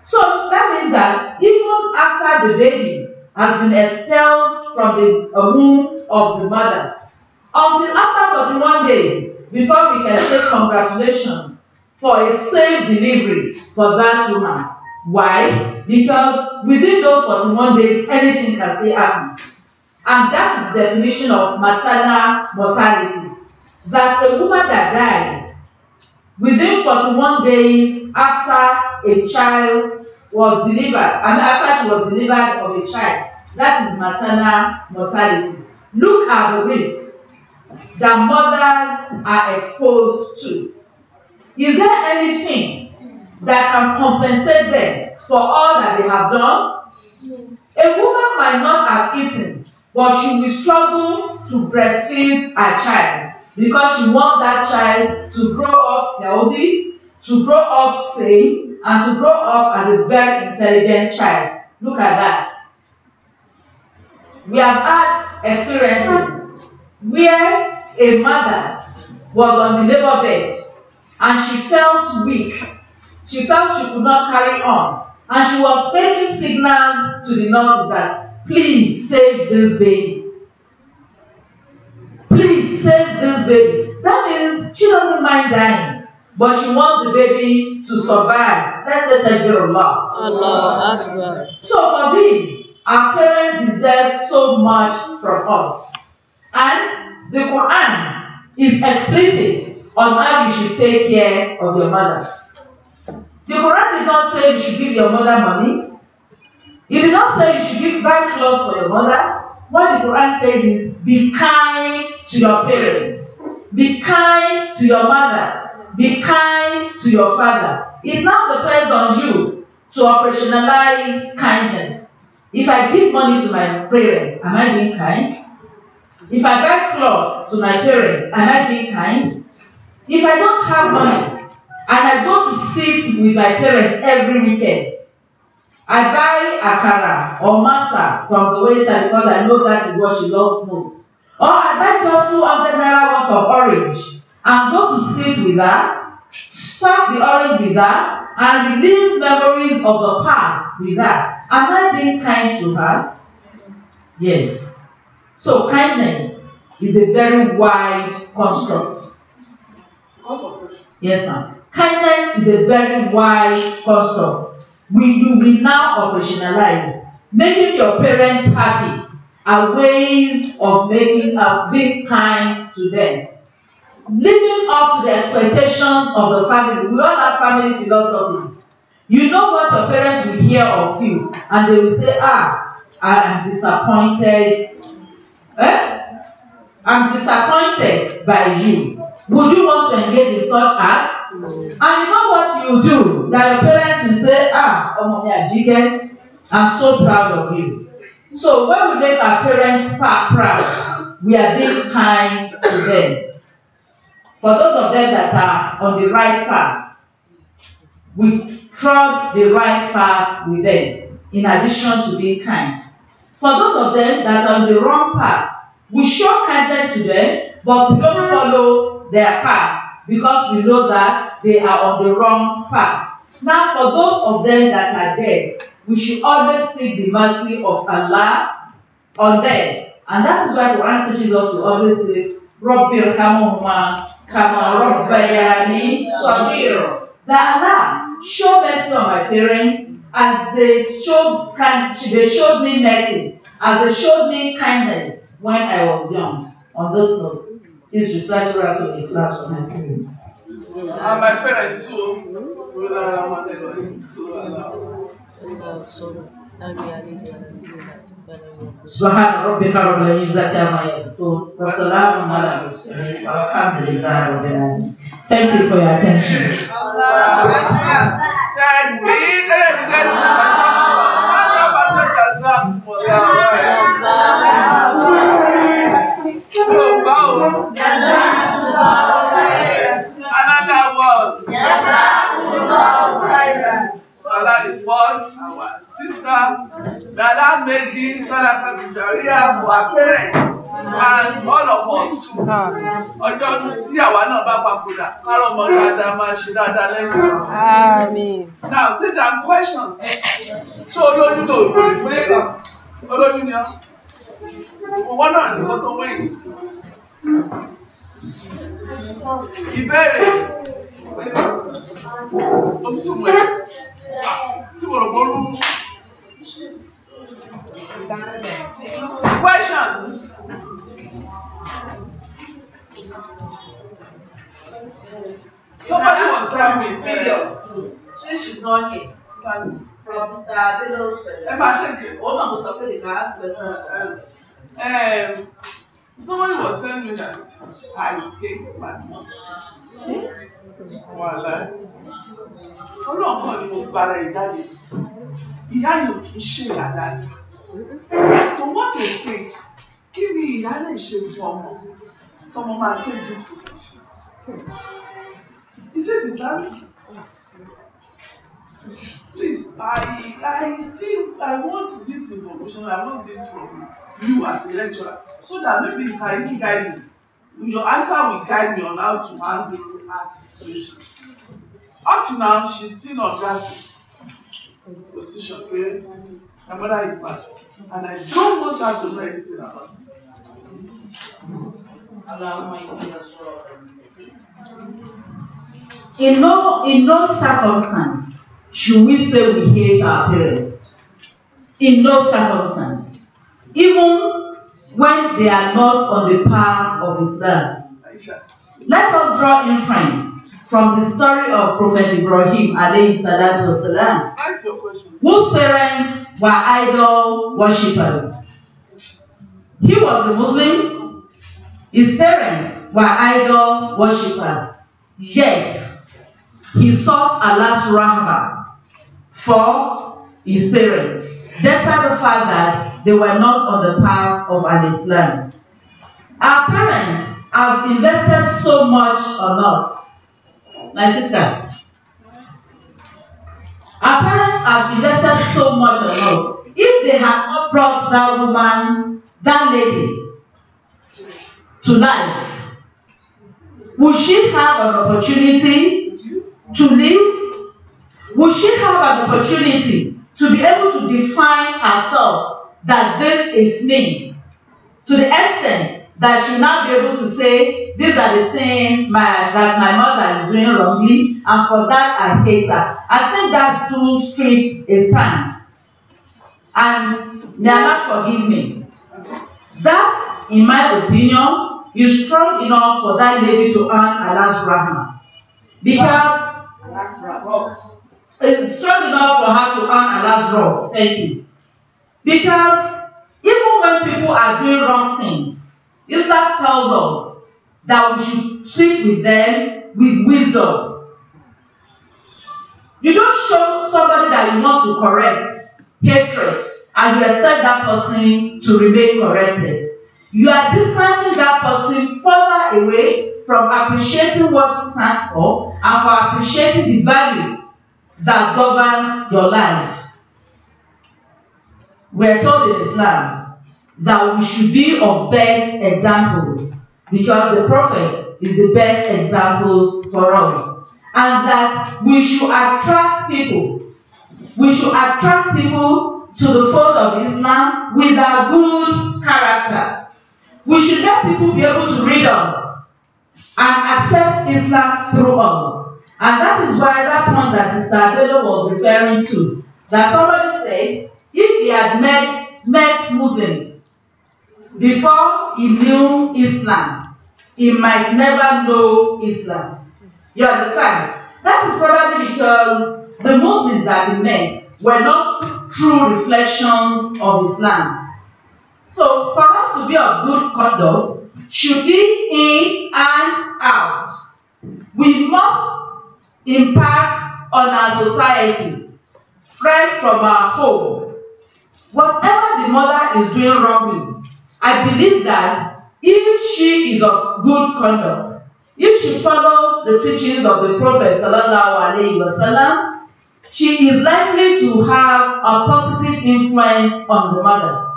So that means that even after the baby has been expelled from the womb of the mother, until after 41 days before we can say congratulations for a safe delivery for that woman. Why? Because within those 41 days, anything can still happen. And that is the definition of maternal mortality. That a woman that dies within 41 days after a child was delivered, after she was delivered of a child, that is maternal mortality. Look at the risk that mothers are exposed to. Is there anything that can compensate them for all that they have done? A woman might not have eaten, but she will struggle to breastfeed her child because she wants that child to grow up healthy, to grow up sane, and to grow up as a very intelligent child. Look at that. We have had experiences where a mother was on the labor bed and she felt weak. She felt she could not carry on. And she was making signals to the nurses that, please save this baby. Please save this baby. That means she doesn't mind dying, but she wants the baby to survive. Let's say thank you, Allah. Allah. So for this, our parents deserve so much from us. And the Quran is explicit on how you should take care of your mother. The Quran did not say you should give your mother money. It did not say you should buy clothes for your mother. What the Quran says is, be kind to your parents. Be kind to your mother. Be kind to your father. It now depends on you to operationalize kindness. If I give money to my parents, am I being kind? If I buy clothes to my parents, am I being kind? If I don't have money and I go to sit with my parents every weekend, I buy akara or masa from the wayside because I know that is what she loves most. Or I buy just 200 naira worth of orange and go to sit with her, suck the orange with her, and relive memories of the past with her. Am I being kind to her? Yes. So kindness is a very wide construct. Yes, ma'am. Kindness is a very wide construct. You will now operationalize. Making your parents happy are ways of being kind to them. Living up to the expectations of the family. We all have family philosophies. You know what your parents will hear of you, and they will say, I am disappointed. I'm disappointed by you. Would you want to engage in such acts? And you know what you do? That your parents will say, I'm so proud of you. So when we make our parents proud, we are being kind to them. For those of them that are on the right path, we trod the right path with them, in addition to being kind. For those of them that are on the wrong path, we show kindness to them, but we don't follow their path because we know that they are on the wrong path. Now, for those of them that are there, we should always seek the mercy of Allah on them. And that is why the Quran teaches us to always say, Rabbir Hamuma Kama Rabbayani Saghira. That Allah, show mercy on my parents as they showed me mercy, as they showed me kindness when I was young. On those notes, please recite Surah to the class for my parents. And my parents too. سبحان ربك رب العزة عما يصفون وسلام على المرسلين والحمد لله رب العالمين. Thank you for your attention. Another word. Allah is our sister. That made this Sharia for our parents and all of us too. Ọjọ́ tí àwa náà bá papòdà, kárọ̀ mọ́ dáadáa máa ṣe dáadáa lẹ́yìn. Amen. Now, sit down questions. Ṣé olóyún ló rò pé olóyún ni ọ́? Wọ́n náà ní wọ́n tó wéyìn. Ìbéèrè. Òtútù mọ̀ ẹ́. Tí mo rò bọ́rú. Questions. Somebody was telling me Pious. Since she's not here, from Sister Belo's if I think it. hold on, Mr. Philip, I ask questions. Somebody was telling me that I hate my mom. Wàhálà. Ọlọ́ọ̀kan ni mo gbára ìjáde. Ìyá yóò kì í ṣe ìyàdáni. To what extent kí ni ìyá lè ṣe fún ọmọ tọmọ máa take this position? Is it Islamic? Please, I want this information. I want this from you as a lecturer, so that maybe you can guide me. Your answer will guide me on how to handle her situation. Up to now, she's still on that position. Okay? My mother is bad, and I don't want her to know anything about it. In no circumstance should we say we hate our parents. In no circumstance. Even when they are not on the path of Islam. Let us draw inference from the story of Prophet Ibrahim alayhi salatu wasalam, whose parents were idol worshippers. He was a Muslim. His parents were idol worshippers. Yet, he sought Allah's rahmah for his parents, despite the fact that they were not on the path of Islam. Our parents have invested so much on us. My sister, our parents have invested so much on us. If they had not brought that woman, that lady, to life, would she have an opportunity to live? Would she have an opportunity to be able to define herself that this is me? To the extent that she will not be able to say, these are the things that my mother is doing wrongly, and for that I hate her. I think that's too strict a stand. And may Allah forgive me. That, in my opinion, is strong enough for that lady to earn Allah's rahmah. Because it's strong enough for her to earn Allah's wrath. Thank you. Because even when people are doing wrong things, Islam tells us that we should treat with them with wisdom. You don't show somebody that you want to correct hatred and you expect that person to remain corrected. You are distancing that person further away from appreciating what you stand for and for appreciating the value that governs your life. We are told in Islam that we should be of best examples because the Prophet is the best examples for us. And that we should attract people. We should attract people to the fold of Islam with a good character. We should let people be able to read us and accept Islam through us. And that is why that point that Sister Bello was referring to, that somebody said, if he had met Muslims before he knew Islam, he might never know Islam. You understand? That is probably because the Muslims that he met were not true reflections of Islam. So, for us to be of good conduct, should be in and out. We must impact on our society right from our home. Whatever the mother is doing wrongly, I believe that if she is of good conduct, if she follows the teachings of the Prophet ﷺ, she is likely to have a positive influence on the mother.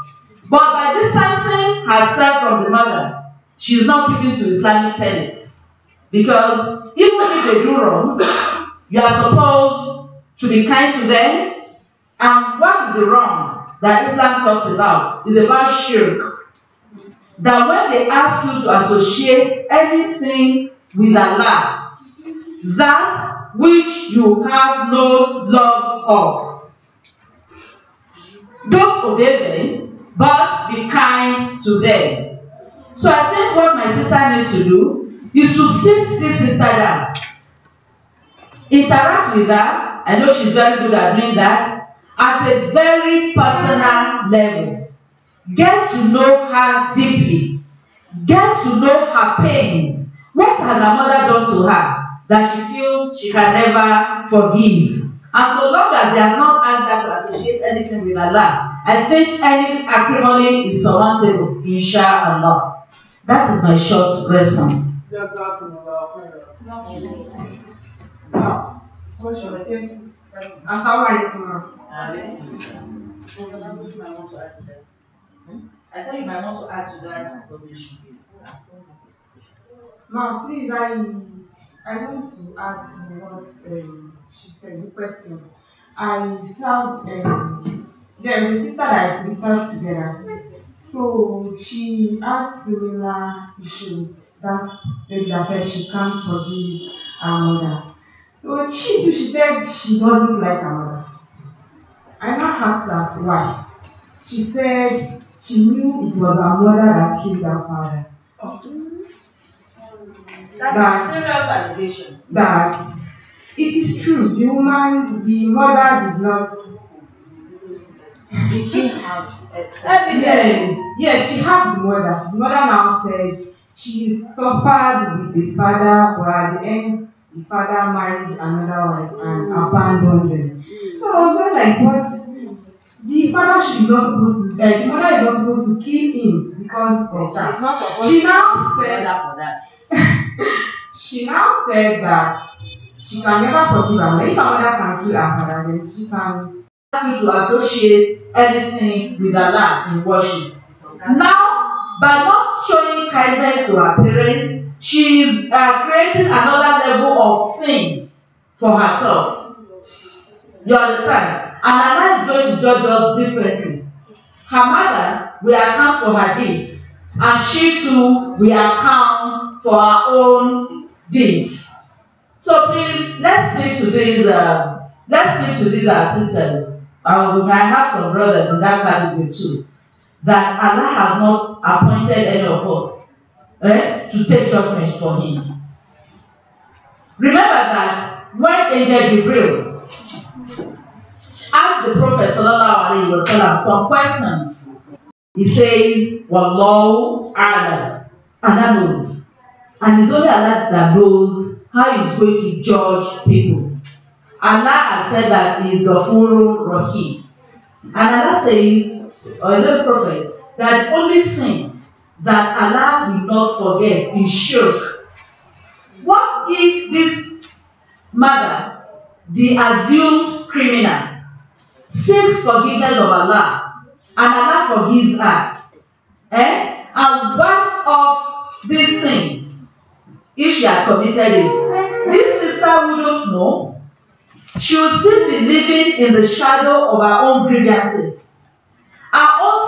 But by distancing herself from the mother, she is not keeping to Islamic tenets. Because even if they do wrong, you are supposed to be kind to them. And what is the wrong that Islam talks about? Is about shirk. that when they ask you to associate anything with Allah, that which you have no love of, don't obey them, but be kind to them. So I think what my sister needs to do is to sit this sister down, interact with her. I know she's very good at doing that at a very personal level. Get to know her deeply. Get to know her pains. What has her mother done to her that she feels she can never forgive? And so long as they have not asked her to associate anything with Allah, I think any acrimony is surmountable, inshallah. That is my short response. Now, question. I said you might want to add to that submission. Now, please, I want to add to what she said, the question. I served, there was a sister that we served together. So she has similar issues that lady that said she can't forgive her mother. So she too, she said she doesn't like her mother. I now asked her why. She said she knew it was her mother that killed her father. That's a serious allegation. That it is true, the mother did not. Did she have evidence? Yes, she had the mother. The mother now said she suffered with the father, but at the end, the father married another wife and abandoned them. So I was like, but the father should not supposed to, the mother is not supposed to kill him because of that. She now said she now said that she can never forgive her mother. If her mother can kill her father, then she can ask you to associate anything with Allah in worship. Now, by not showing kindness to her parents, she is creating another level of sin for herself. You understand? And Allah is going to judge us differently. Her mother will account for her deeds, and she too will account for her own deeds. So please, let's speak to these our sisters. We might have some brothers in that category too. That Allah has not appointed any of us to take judgment for him. Remember that when Angel Jibril asked the Prophet ﷺ some questions, he says, Wallahu a'lam. Allah knows. And it's only Allah that knows how he's going to judge people. Allah has said that he is Ghafurur Rahim. And Allah says, or is it the Prophet, that only sin that Allah will not forget is shirk. What if this mother, the assumed criminal, seeks forgiveness of Allah and Allah forgives her, and wipes off this sin if she had committed it? This sister wouldn't know. She will still be living in the shadow of her own grievances. Her own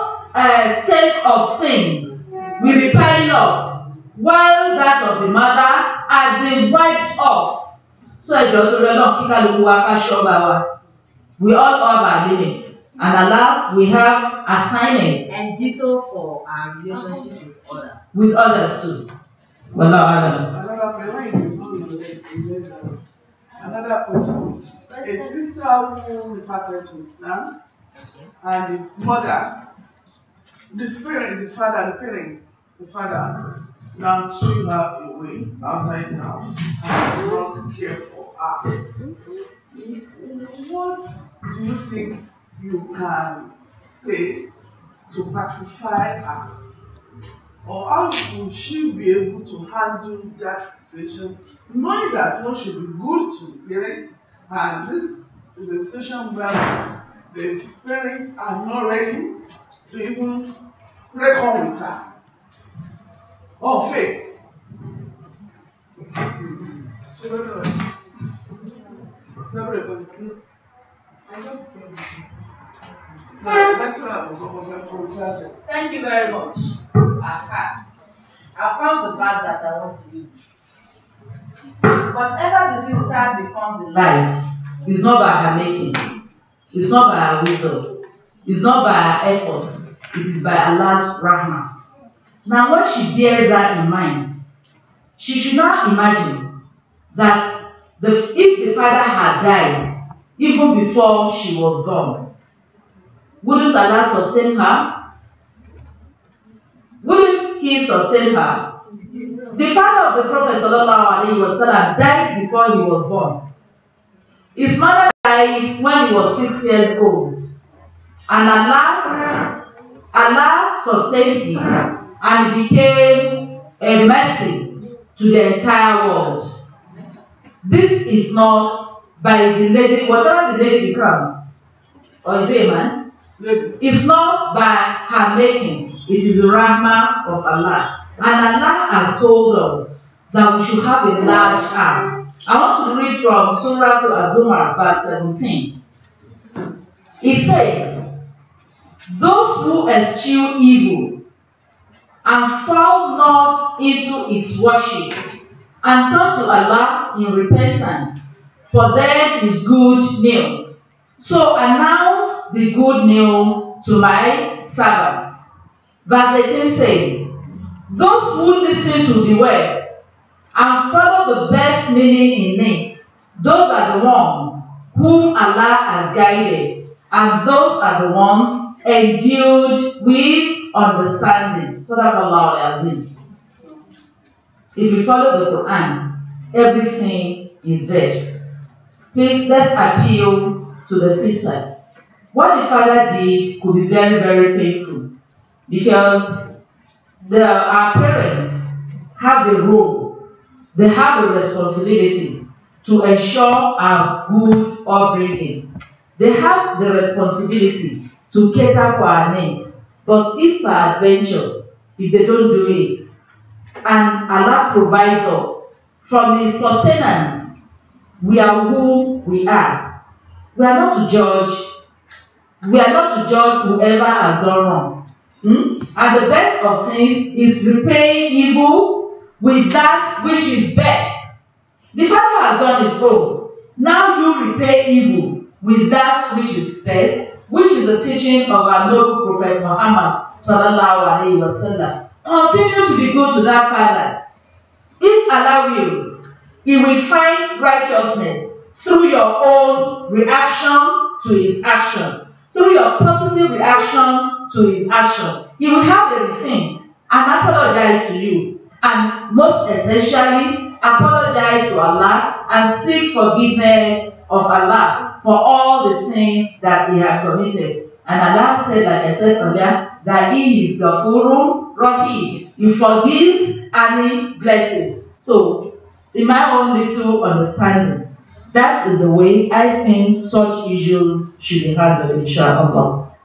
stake of sins will be piling up, while that of the mother has been wiped off. So we all have our limits, and Allah, we have assignments. And ditto for our relationship with others. With others too. Another question. A sister who departed to Islam, and the mother, the father now threw her away outside the house and did not care for her. What do you think you can say to pacify her? Or how will she be able to handle that situation, knowing that one should be good to the parents, and this is a situation where the parents are not ready to even reckon with her or faith? Thank you very much. her. I found the verse that I want to use. Whatever the sister becomes in life is not by her making, it's not by her wisdom, it's not by her efforts, it is by Allah's rahmah. Now, when she bears that in mind, she should not imagine that if the father had died even before she was born, wouldn't Allah sustain her? Wouldn't He sustain her? The father of the Prophet ﷺ died before he was born. His mother died when he was 6 years old. And Allah sustained him and he became a mercy to the entire world. This is not by the lady, whatever the lady becomes, or is it a man? It's not by her making, it is the rahmah of Allah. And Allah has told us that we should have a large heart. I want to read from Surah to Az-Zumar, verse 17. It says, those who eschew evil and fall not into its worship and turn to Allah in repentance, for them is good news. So announce the good news to my servants. Verse 18 says, those who listen to the word and follow the best meaning in it, those are the ones whom Allah has guided, and those are the ones endued with understanding. Sadaqallahu Azim. If you follow the Quran, everything is there. Please, let's appeal to the sister. What the father did could be very, very painful, because our parents have a role, they have a responsibility to ensure our good upbringing. They have the responsibility to cater for our needs. But if by adventure, if they don't do it, and Allah provides us from His sustenance, we are who we are. We are not to judge. We are not to judge whoever has done wrong. And the best of things is repaying evil with that which is best. The father has done his own. Now you repay evil with that which is best, which is the teaching of our noble Prophet Muhammad sallallahu alaihi wasallam. Continue to be good to that father. If Allah wills, He will find righteousness through your own reaction to His action, through your positive reaction to His action. He will have everything and apologize to you, and most essentially apologize to Allah and seek forgiveness of Allah for all the sins that he has committed. And Allah said, like I said earlier, that He is Ghafurun Rahim. He forgives and He blesses. So, in my own little understanding, that is the way I think such issues should be handled, inshallah.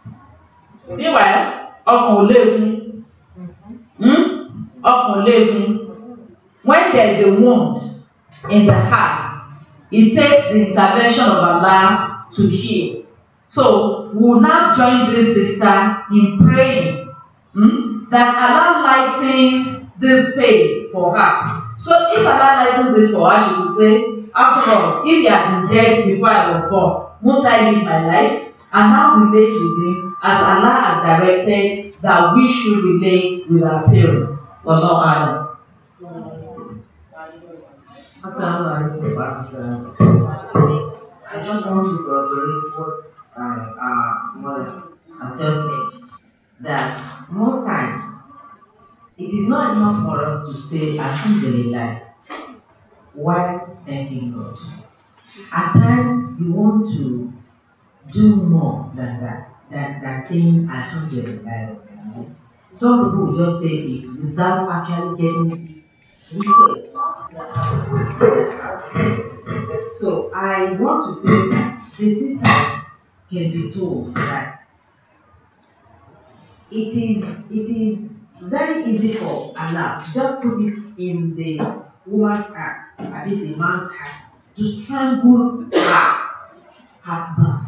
Meanwhile, when there is a wound in the heart, it takes the intervention of Allah to heal. So we will now join this sister in praying that Allah lightens this pain for her. So if Allah lightens it for her, she will say, after all, if he had been dead before I was born, won't I live my life? And now relate with him as Allah has directed that we should relate with our parents. Wallahu a'lam. I just want to corroborate what our mother has just said. That most times it is not enough for us to say Alhamdulillah while thanking God. At times you want to do more than that, than saying Alhamdulillah. Some people will just say it without actually getting it rooted. So I want to say that the sisters can be told that it is very easy for Allah to just put it in the woman's heart, I mean the man's heart, to strangle her heartburn.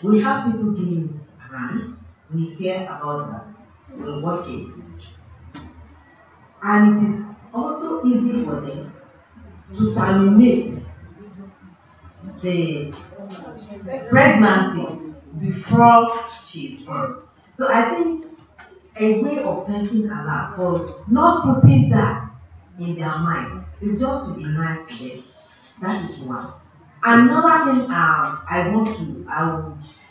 We have people doing it around, we hear about that, we watch it. and it is also easy for them to terminate the pregnancy before she is born. So I think a way of thanking Allah for not putting that in their minds is just to be nice to them. That is one. Another thing I would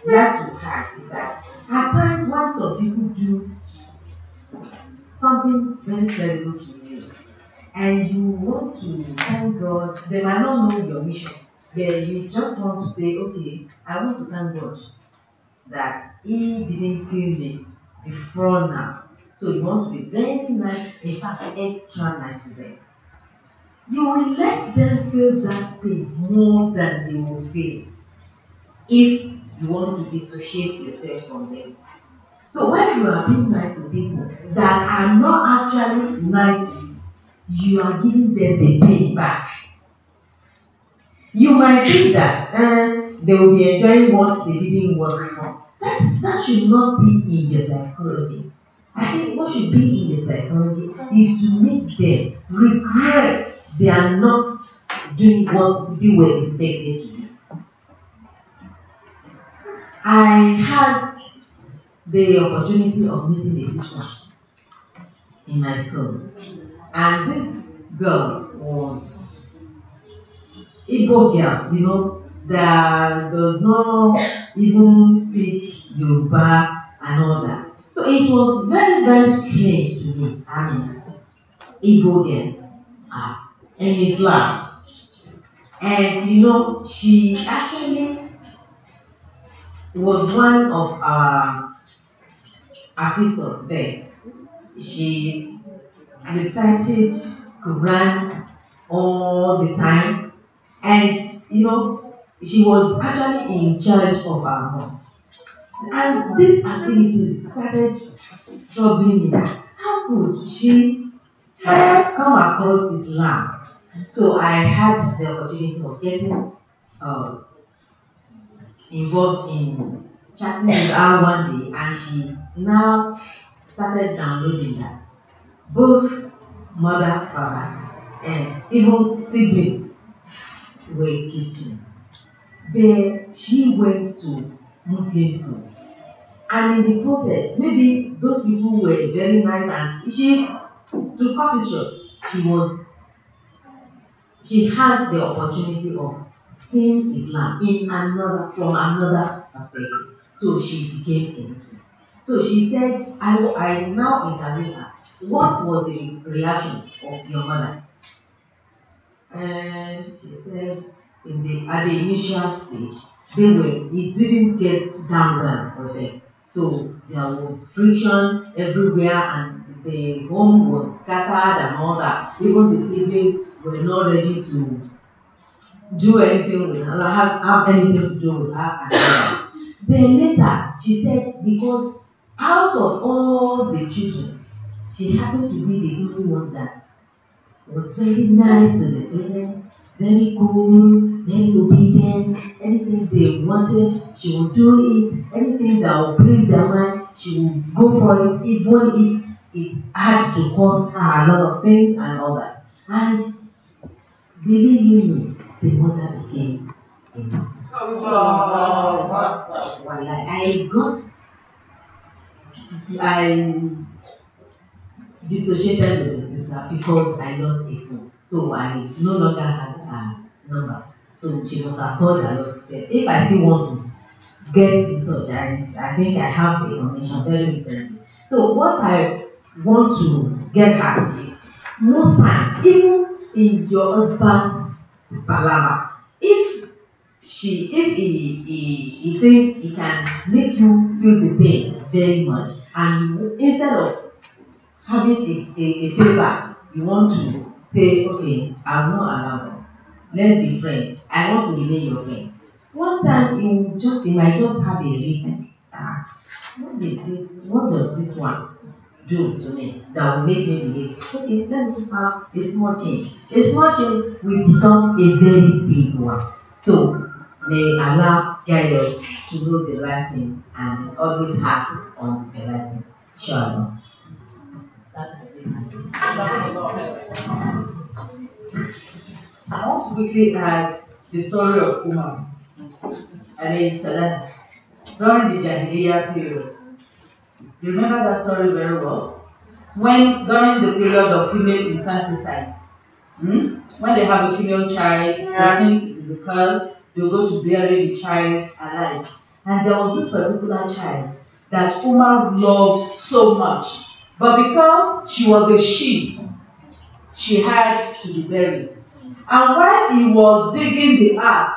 like to add is that at times when some people do something very terrible to you and you want to thank God, they might not know your mission, but you just want to say, okay, I want to thank God that He didn't kill me before now. So you want to be very nice, in fact, extra nice to them. You will let them feel that pain more than they will feel if you want to dissociate yourself from them. So when you are being nice to people that are not actually nice to you, you are giving them the pain back. You might think that they will be enjoying what they didn't work for. That should not be in your psychology. I think what should be in your psychology is to make them regret they are not doing what they were expected to do. I had the opportunity of meeting a sister in my school, and this girl was Igbo girl, that does not even speak Yoruba and all that. So it was very, very strange to me. I mean, Igbo girl in Islam. And she actually was one of our officers there. She recited Quran all the time, and she was actually in charge of our mosque. And these activities started troubling me. How could she have come across Islam? So I had the opportunity of getting involved in chatting with her one day, and she now started downloading that. Both mother, father, and even siblings were Christians. But she went to Muslim school. And in the process, maybe those people were very nice, and to cut it short, she had the opportunity of seeing Islam from another perspective. So she became a Muslim. So she said, I now interview her. What was the reaction of your mother? And she said, at the initial stage, it didn't get down well with them. So there was friction everywhere, and the home was scattered and all that. Even the siblings were not ready to do anything with her, have anything to do with her and her. Then later, she said, because out of all the children, she happened to be the only one that was very nice to the parents, very cool, very obedient. Anything they wanted, she would do it. Anything that would please their mind, she would go for it, even if it had to cost her a lot of things and all that. And believe you me, the mother became a Muslim. I dissociated with the sister because I lost a phone. So I no longer had a number. So she was called a lot. If I still want to get in touch, I think I have a connection very recently. So what I want to get at is most times, even in your husband's palava, if he thinks he can make you feel the pain very much, and instead of having a payback, you want to say, okay, I will not allow that. Let's be friends. I want to remain your friends. One time he might just have a rethink. What does this one do to me that will make me behave? Okay, let me have a small change. A small change will become a very big one. So may Allah guide us to do the right thing and always act on the right thing. Inshallah. That's it. I want to quickly add the story of Umar alayhi salam during the Jahiliyyah period. You remember that story very well? When during the period of female infanticide, when they have a female child, they think it is a curse, they'll go to bury the child alive. And there was this particular child that Umar loved so much. But because she was a she had to be buried. And while he was digging the earth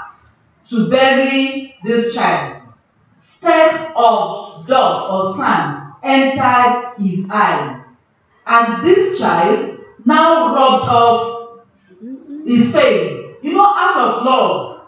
to bury this child, specks of dust or sand entered his eye. And this child now rubbed off his face, out of love.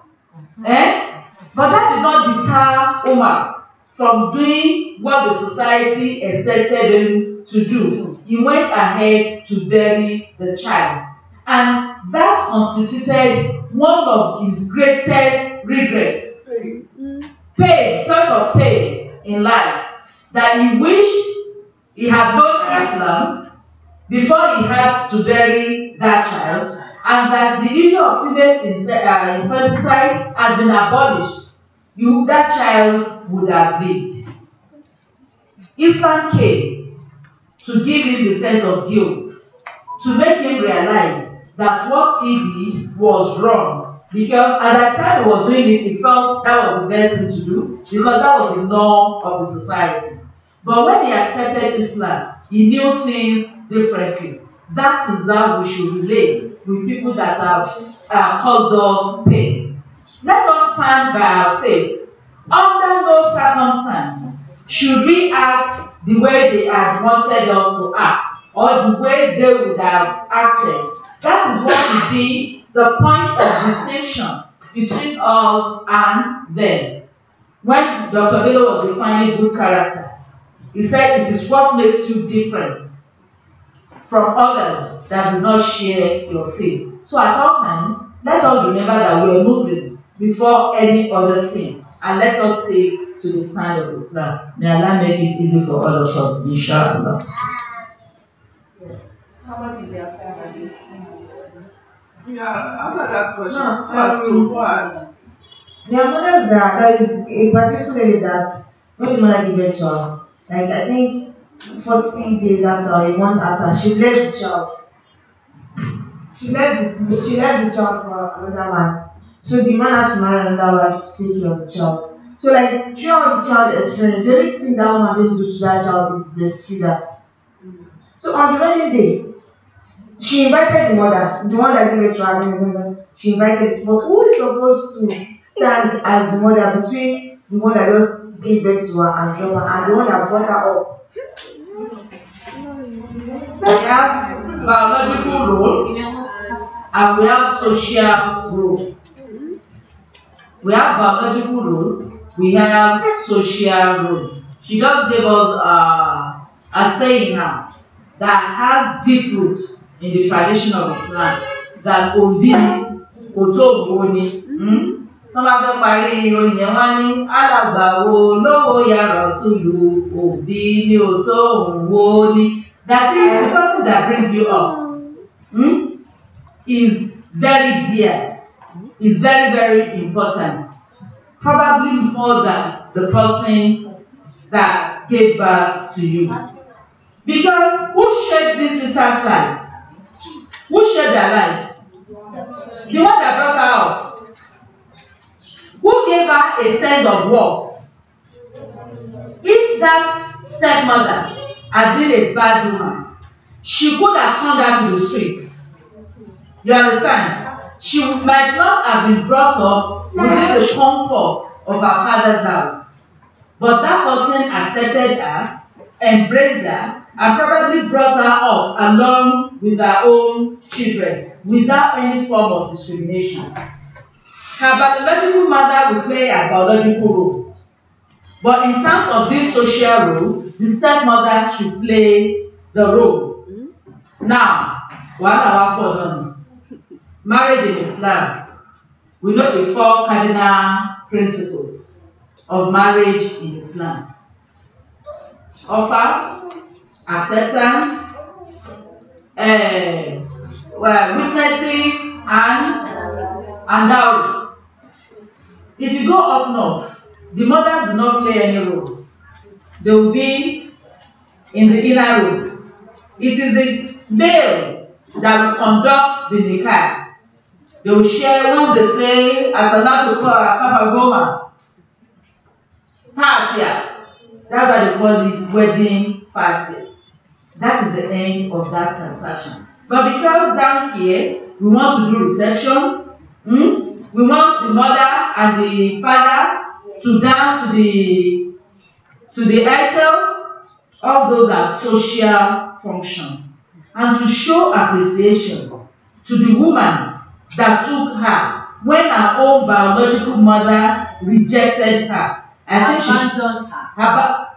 But that did not deter Umar from doing what the society expected him to do. He went ahead to bury the child. And that constituted one of his greatest regrets. Pain, sense of pain in life. That he wished he had known Islam before he had to bury that child, and that the issue of female infanticide had been abolished, that child would have lived. Islam came to give him the sense of guilt, to make him realize that what he did was wrong. Because at that time he was doing it, he felt that was the best thing to do, because that was the norm of the society. But when he accepted Islam, he knew things differently. That is how we should relate with people that have caused us pain. Let us stand by our faith. Under no circumstance should we act the way they had wanted us to act, or the way they would have acted. That is what would be the point of distinction between us and them. When Dr. Bello was defining good character, he said it is what makes you different from others that do not share your faith. So at all times, let us remember that we are Muslims before any other thing, and let us take to the stand of Islam. May Allah make it easy for all of us, inshallah. Yes. Somebody is there after Yeah, after that question, No, first to what? There are mothers that there is a particularly that when the mother gives birth to her, like I think 40 days after or a month after, she left the child. She left the child for another man. So the man had to marry another wife to take care of the child. So like throughout the child experience, the only thing that woman didn't do to that child is breastfeed her. So on the wedding day, she invited the mother, the one that gave birth to her, she invited, but who is supposed to stand as the mother between the one that just gave birth to her and drop her and the one that brought her up? We have biological role and we have social role. We have biological role, we have social role. She just gave us a saying now that has deep roots in the tradition of Islam, that Obi Oto Boni. Wọ́n bá fẹ́ parí orin yẹn wá ní alàgbàwo lówó ya Rasulu òbí ní òtó òwò ni. That is the person that brings you up is very dear, is very, very important. Probably more than the person that gave birth to you. Because who shaped this sister's life? Who shaped their life? The one that brought her up. Who gave her a sense of worth? If that stepmother had been a bad woman, she could have turned her to the streets. You understand? She might not have been brought up within the comfort of her father's house. But that person accepted her, embraced her, and probably brought her up along with her own children without any form of discrimination. Her biological mother will play a biological role. But in terms of this social role, the stepmother should play the role. Now, marriage in Islam, we know the 4 cardinal principles of marriage in Islam. Offer, acceptance, witnesses and dowry. If you go up north, the mothers do not play any role. They will be in the inner rooms. It is the male that will conduct the nikah. They will share once they say Asalatu Kabagoma Fatia. That's why they call it wedding party. That is the end of that transaction. But because down here we want to do reception, we want the mother and the father to dance to the Excel. All those are social functions. And to show appreciation to the woman that took her when her own biological mother rejected her. I think she should.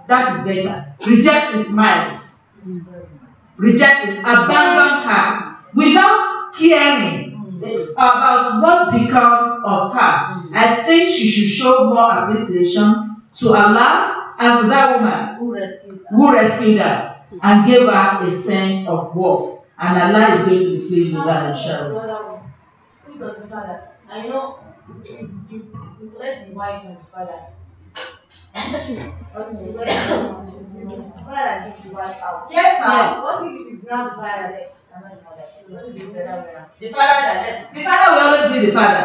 That is better. Reject is mild. Reject is abandon her without caring about what becomes of her. I think she should show more appreciation to Allah and to that woman who rescued her and gave her a sense of worth. And Allah is going to be pleased with that, inshallah. Who does the father? I know you let the wife and the father. Or you let the father give the wife out. Yes, ma'am. Yes. What if it is now the father left and not the mother? The father that left. The father will always be the father.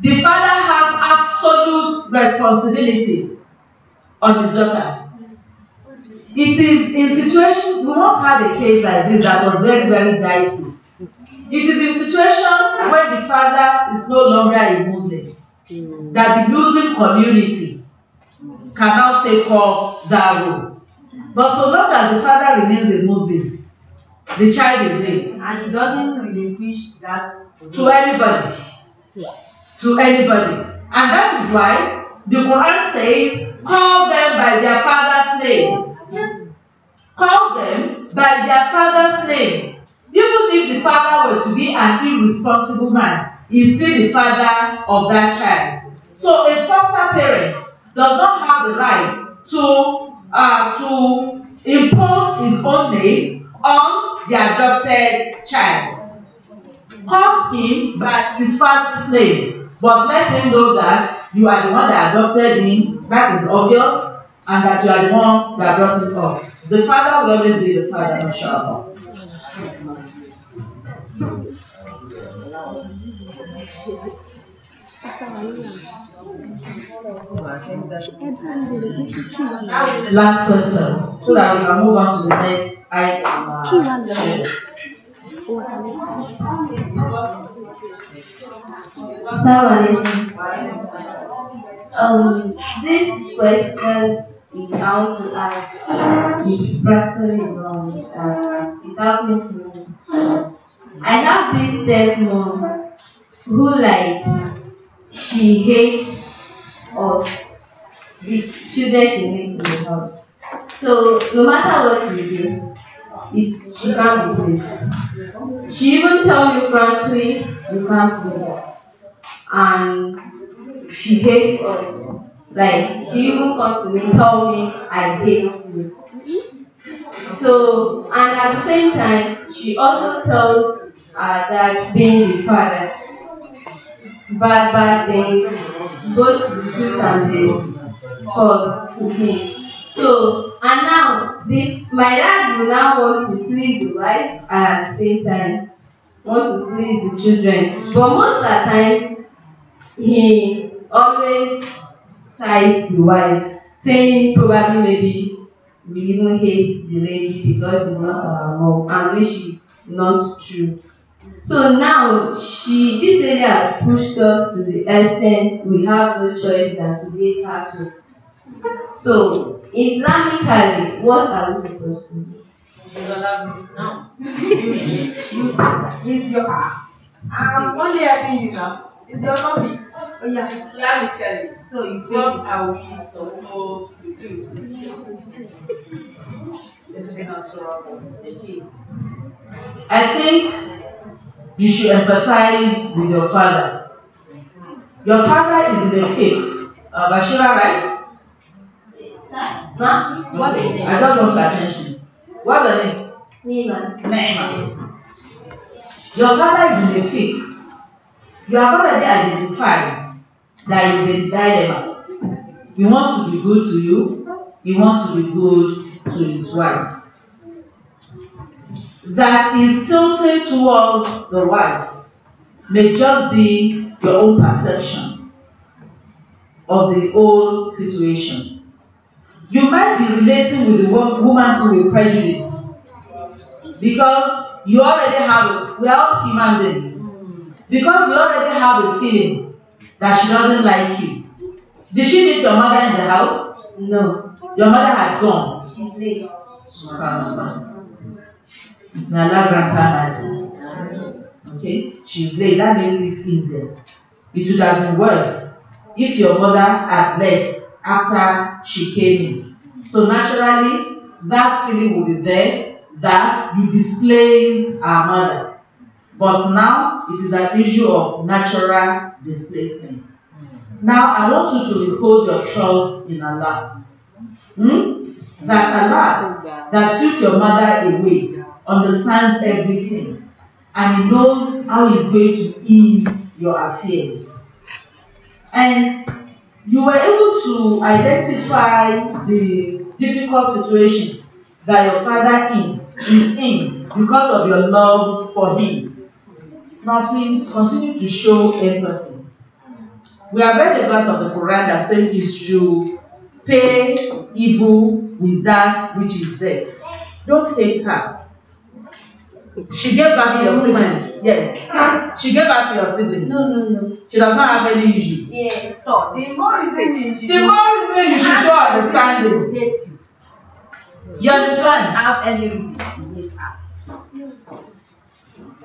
The father has absolute responsibility on his daughter. It is in situations, we once had a case like this that was very, very dicey. It is in situation when the father is no longer a Muslim, that the Muslim community cannot take up that role. But so long as the father remains a Muslim, the child is his. And he doesn't relinquish that to anybody. To anybody. And that is why the Quran says, call them by their father's name. Call them by their father's name. Even if the father were to be an irresponsible man, he is still the father of that child. So a foster parent does not have the right to impose his own name on the adopted child. Call him by his father's name, but let him know that you are the one that adopted him. That is obvious, and that you are the one that brought him up. The father will always be the father, inshallah. Last question, so that we can move on to the next item. This question is how to ask is practically wrong. It's happening to me. I have this stepmom who she hates us, the children she hates in the house. So no matter what we do, she can't be pleased. She even tell me frankly, you can't do that. And she hates us. She even comes to me, tell me I hate you. So, and at the same time, she also tells her dad, being the father, bad things, both the truth and the false to him. So, and now, my dad will now want to please the wife and at the same time want to please the children. But most of the times, he always sides the wife, saying probably maybe we even hate the lady because she's not our mom, and which is not true. So now this lady has pushed us to the extent we have no choice than to hate her too. So Islamically, what are we supposed to do? It's your I'm only helping you now. It's your topic. Oh yeah, Islamically. So what are we supposed to do? I think you should empathize with your father. Your father is in a fix. Bashira, right? Huh? Okay. I just want your attention. What's her name? Neema. Your father is in a fix. You have already identified that is a dilemma. He wants to be good to you. He wants to be good to his wife. That is tilting towards the wife may just be your own perception of the whole situation. You might be relating with the woman to a prejudice because you already have we are all human beings. Because you already have a feeling that she doesn't like you. Did she meet your mother in the house? No. Your mother had gone. She's late. May Allah grant her mercy. Okay? She's late. That makes it easier. It would have been worse if your mother had left after she came in. So naturally, that feeling will be there that you displaced our mother. But now it is an issue of natural displacement. Now I want you to repose your trust in Allah. That Allah that took your mother away understands everything and He knows how He's going to ease your affairs. And you were able to identify the difficult situation that your father is in because of your love for him. Now please continue to show empathy. We have read a verse of the Quran that says is to pay evil with that which is best. Don't hate her. She gave back to your siblings. Yes. She gave back to your siblings. No. She does not have any issues. Yeah. So the more reason you should show understanding. hate you. You understand? Have any reason to hate her.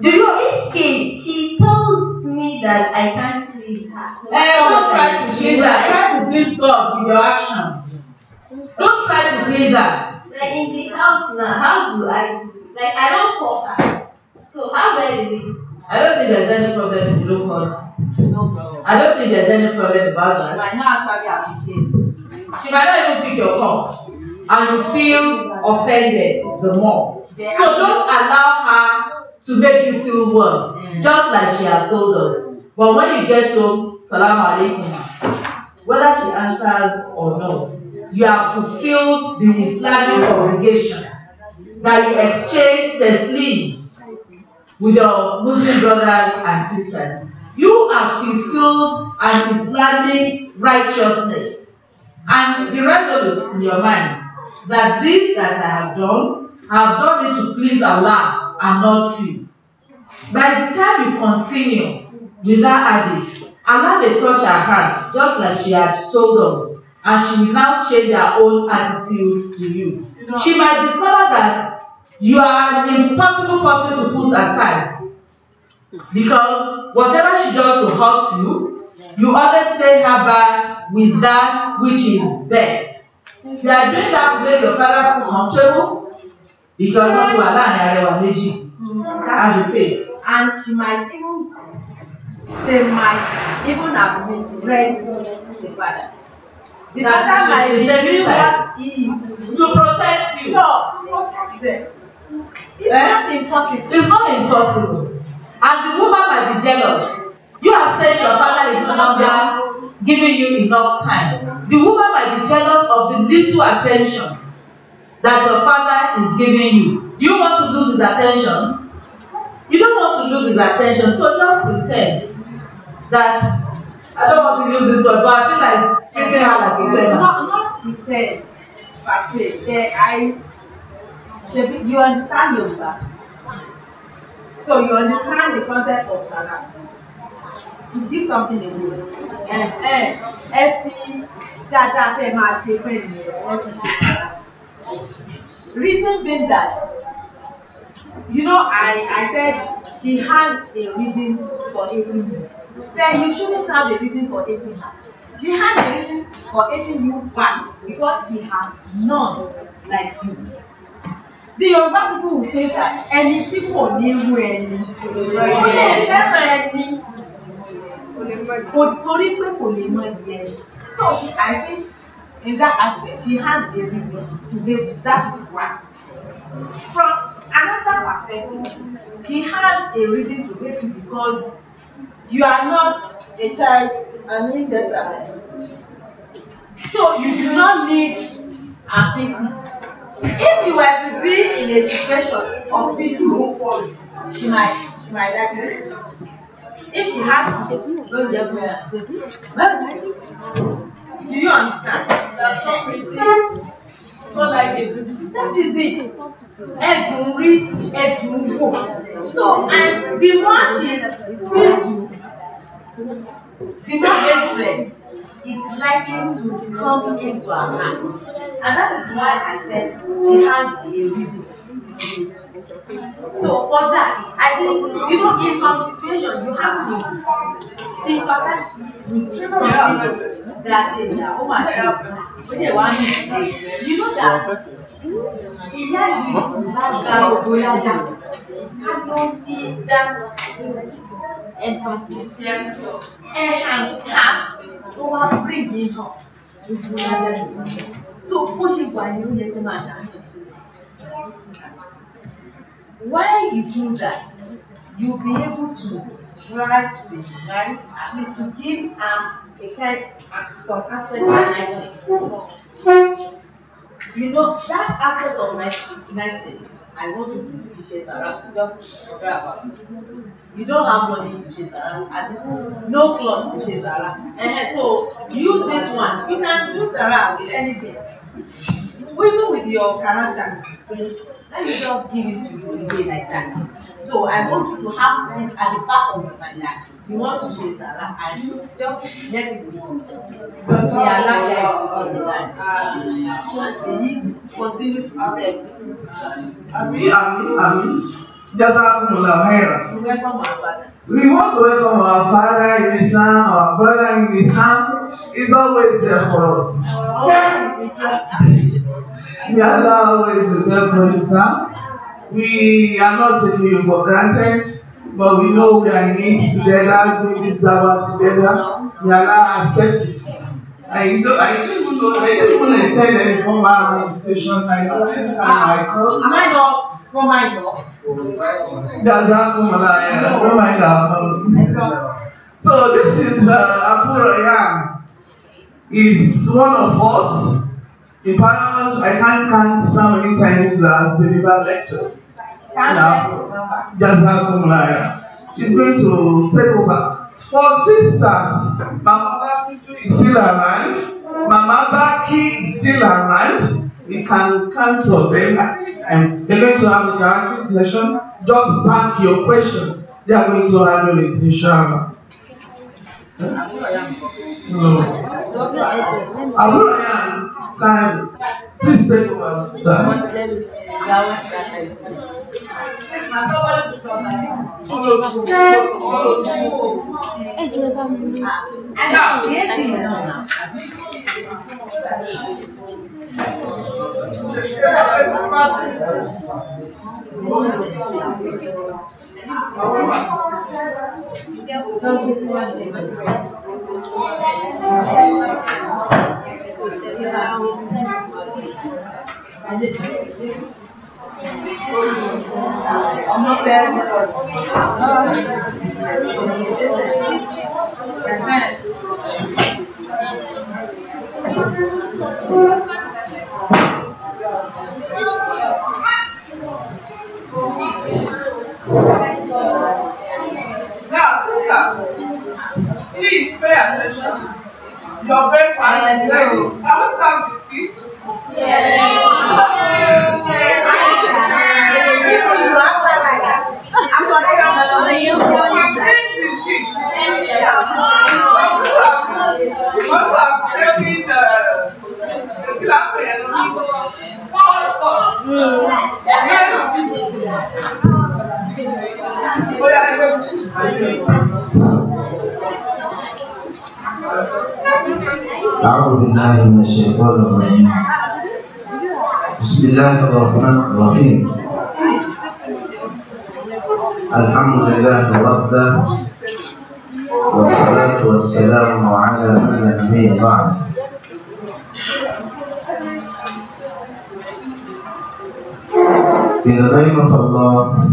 Do you? This kid, she tells me that I can't please her. Don't try to please her. Try to please God with your actions. Don't try to please her. Like in the house now, how do I like I don't call her. So how do I relate? I don't think there's any problem if you don't call her. No problem. I don't think there's any problem about She that. might not actually appreciate. She might not even pick your call, and you feel offended the more. So don't allow her to make you feel worse, just like she has told us. But when you get home, salam alaikum, whether she answers or not, you have fulfilled the Islamic obligation that you exchange the sleeve with your Muslim brothers and sisters. You have fulfilled an Islamic righteousness and be resolute in your mind that this that I have done it to please Allah and not you. By the time you continue with that habit, Allah may touch her heart just like she had told us, and she will now change her own attitude to you. She might discover that you are an impossible person to put aside because whatever she does to hurt you, you always pay her back with that which is best. You are doing that to make your father feel comfortable because what you are learning as it is. And they might even have misread the father. The father might be doing what he to protect you. No, protect them. It's not impossible. It's not impossible. And the woman might be jealous. You have said your father is no longer giving you enough time. The woman might be jealous of the little attention that your father is giving you. Do you want to lose his attention? You don't want to lose his attention, so just pretend that I don't want to use this word, but I feel like treating her like a tenant. Not pretend, per se. You understand Yoruba, so you understand the concept of Salah. To give something away, reason being that, I said she had a reason for hating you. Then you shouldn't have a reason for hating her. She had a reason for hating you one because she has none like you. The Yoruba people will say that ẹni tí kò ní irú ẹni kò lè fẹ́ràn ẹni torí pé kò lè mọ ìyẹn ẹni. So I think in that aspect she has a reason to hate you. That is why. From another perspective. She has a reason to hate you because you are not a child and doing this. So you do not need a pity. If you were to be in a situation of pity, she might like it. If she has to go there and say, do you understand? That's so pretty. So like that is it. Every so and the more she sees you, the more hatred is likely to come into her heart. And that is why I said she has a reason. So for that, I think, in some situations you have to sympathize with some people that they are when they want to. You know that I don't need that emphasis and heart over bringing up. So pushing by you, when you do that, you'll be able to try to be nice, at least to give a kind some aspect of niceness. That aspect of niceness, I want you to be chase around. Just forget about it. You don't have money to chase around, and no cloth to chase around. And so use this one. You can do around with anything. Even with your character, let me just give it to you a day like that. So I want you to have it at the back of your mind that you want to chase around and just let it be. Because we are like all the time. Continue to protect. We want to welcome our father in Islam, our brother in Islam. He's always there for us. Allah always is there for Islam. We are not taking you for granted, but we know we are in it together, doing this dawah together. May Allah accept it. I don't even attend any formal meditation. I know anytime I come. Am I not from my door? So this is Abu Rayyan. He's one of us. In Pious, I can't count how many times he has delivered lecture. She's going to take over. For sisters, Mama is still around. Mama Baki is still around. We can count on them. And they're going to have a interactive session. Just bank your questions. They are going to handle it, inshallah. No. Abu Rayyan, time. Please take over, sir. I'm not there. Now, sister, please pay attention. Your breakfast is ready. Can we serve biscuits? أعوذ بالله من الشيطان الرجيم. بسم الله الرحمن الرحيم. الحمد لله وحده والصلاة والسلام على من لا نبي بعده. In the name of Allah,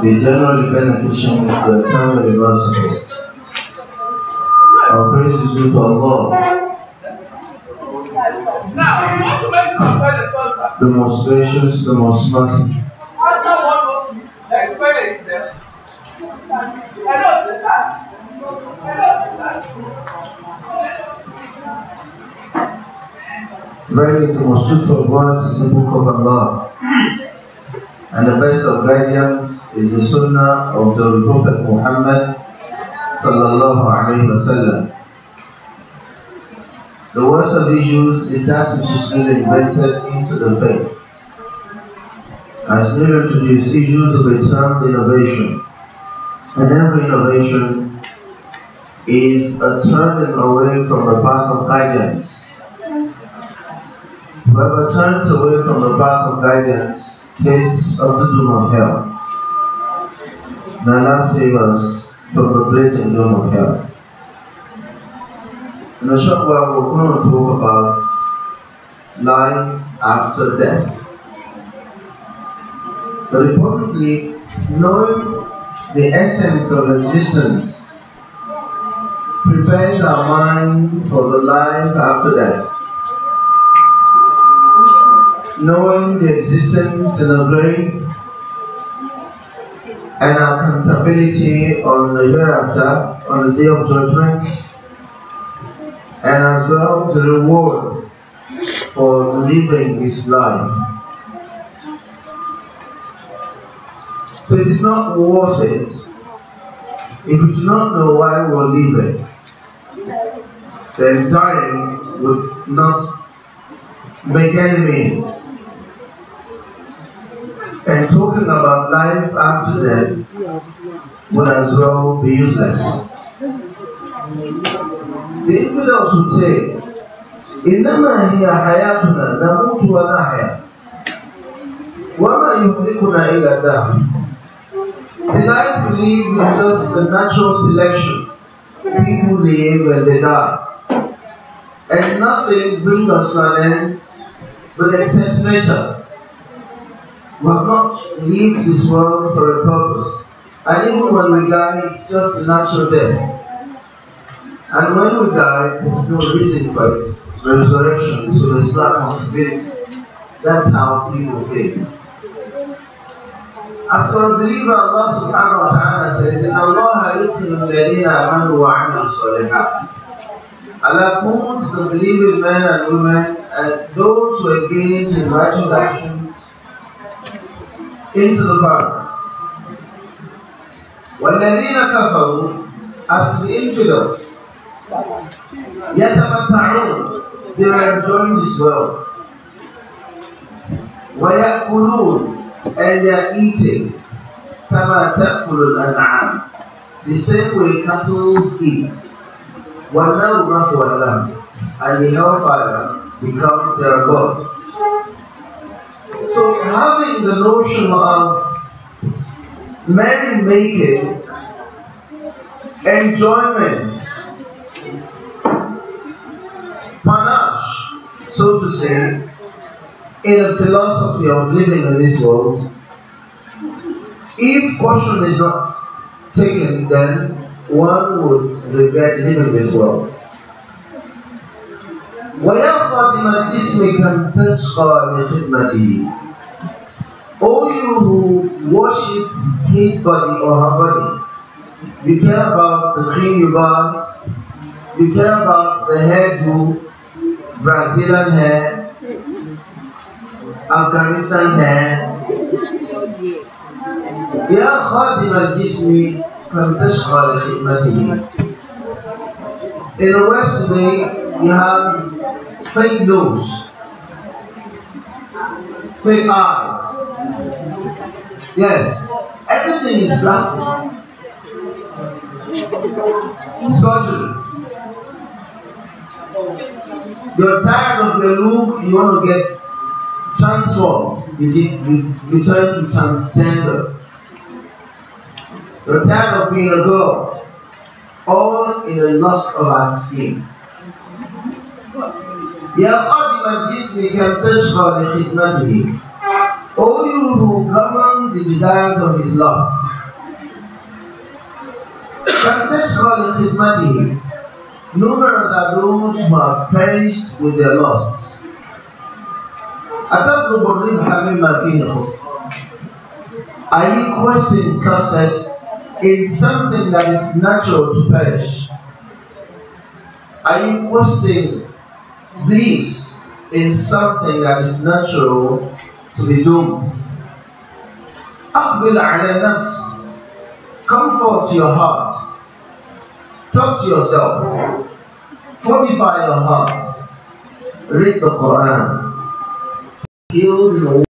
the generally beneficent, the eternally merciful. Our praise is due to Allah, Now, you want to make this explain the altar. the most gracious, the most merciful. After one knows this, the experience there. Hello, sister. Verily, the most truthful words is the book of Allah, and the best of guidance is the Sunnah of the Prophet Muhammad sallallahu alaihi wasallam. The worst of issues is that which is newly invented into the faith. As newly introduced issues will be termed innovation, and every innovation is a turning away from the path of guidance. Whoever turns away from the path of guidance tastes of the doom of hell. May Allah save us from the blazing doom of hell. In a short while, we're going to talk about life after death. But importantly, knowing the essence of existence prepares our mind for the life after death. Knowing the existence in the grave and our accountability on the hereafter, on the day of judgment, and as well the reward for living this life. So it is not worth it if we do not know why we are living. Then dying would not make any meaning. And talking about life after death would as well be useless. The infidels would say, إِنَّمَا هِيَ حَيَاتُنَا نَمُوتُ وَنَحْيَا وَمَا يُهْلِكُنَا إِلَّا الدَّهْرُ. The life we live is just a natural selection. People live and they die. And nothing brings us to an end but except nature. We have not lived this world for a purpose. And even when we die, it's just a natural death. And when we die, there's no reason for it. Resurrection, so there's no accountability. That's how people think. As for a believer, Allah subhanahu wa ta'ala says, إِنَّ اللَّهَ يُدْخِلُ الَّذِينَ آمَنُوا وَعَمِلُوا الصَّالِحَاتِ. Allah puts the believing men and women and those who engage in righteous actions into the paradise. وَالَّذِينَ كَفَرُوا, as to the infidels, يَتَمَتَّعُونَ, they are enjoying this world. وَيَأْكُلُونَ, and they are eating كَمَا تَأْكُلُ الْأَنْعَامِ, the same way cattle eat. وَالنَّارُ مَثْوًى لَهُمْ, and the hellfire becomes their abode. So having the notion of merry-making, enjoyment, panache, so to say, in a philosophy of living in this world, if caution is not taken, then one would regret living this world. وَيَا خَادِمَ الْجِسْمِ كَمْ تَسْخَى لِخِدْمَتِهِ. O you who worship his body or her body, you care about the cream you buy, you care about the hairdo, Brazilian hair, Afghanistan hair. يَا خَادِمَ الْجِسْمِ كَمْ تَسْخَى لِخِدْمَتِهِ. In the West today, you have fake nose, fake eyes. Yes, everything is plastic. Surgery. You're tired of your look, you want to get transformed. You turn to transgender. You're tired of being a girl. All in the lust of our skin. يا خادم الجسم كم تشغى لخدمته. O you who govern the desires of his lusts, فَلْتَشْغَلْ خِدْمَتِهِ. Numerous are those who have perished with their lusts. أَتَطْلُبُ الرِّبْحَ مِمَّا فِيهِ خُطْرٌ. Are you questioning success in something that is natural to perish? Are you questioning bliss in something that is natural to be doomed? أقبل على النفس. Comfort your heart. Talk to yourself. Fortify your heart. Read the Quran. Healed in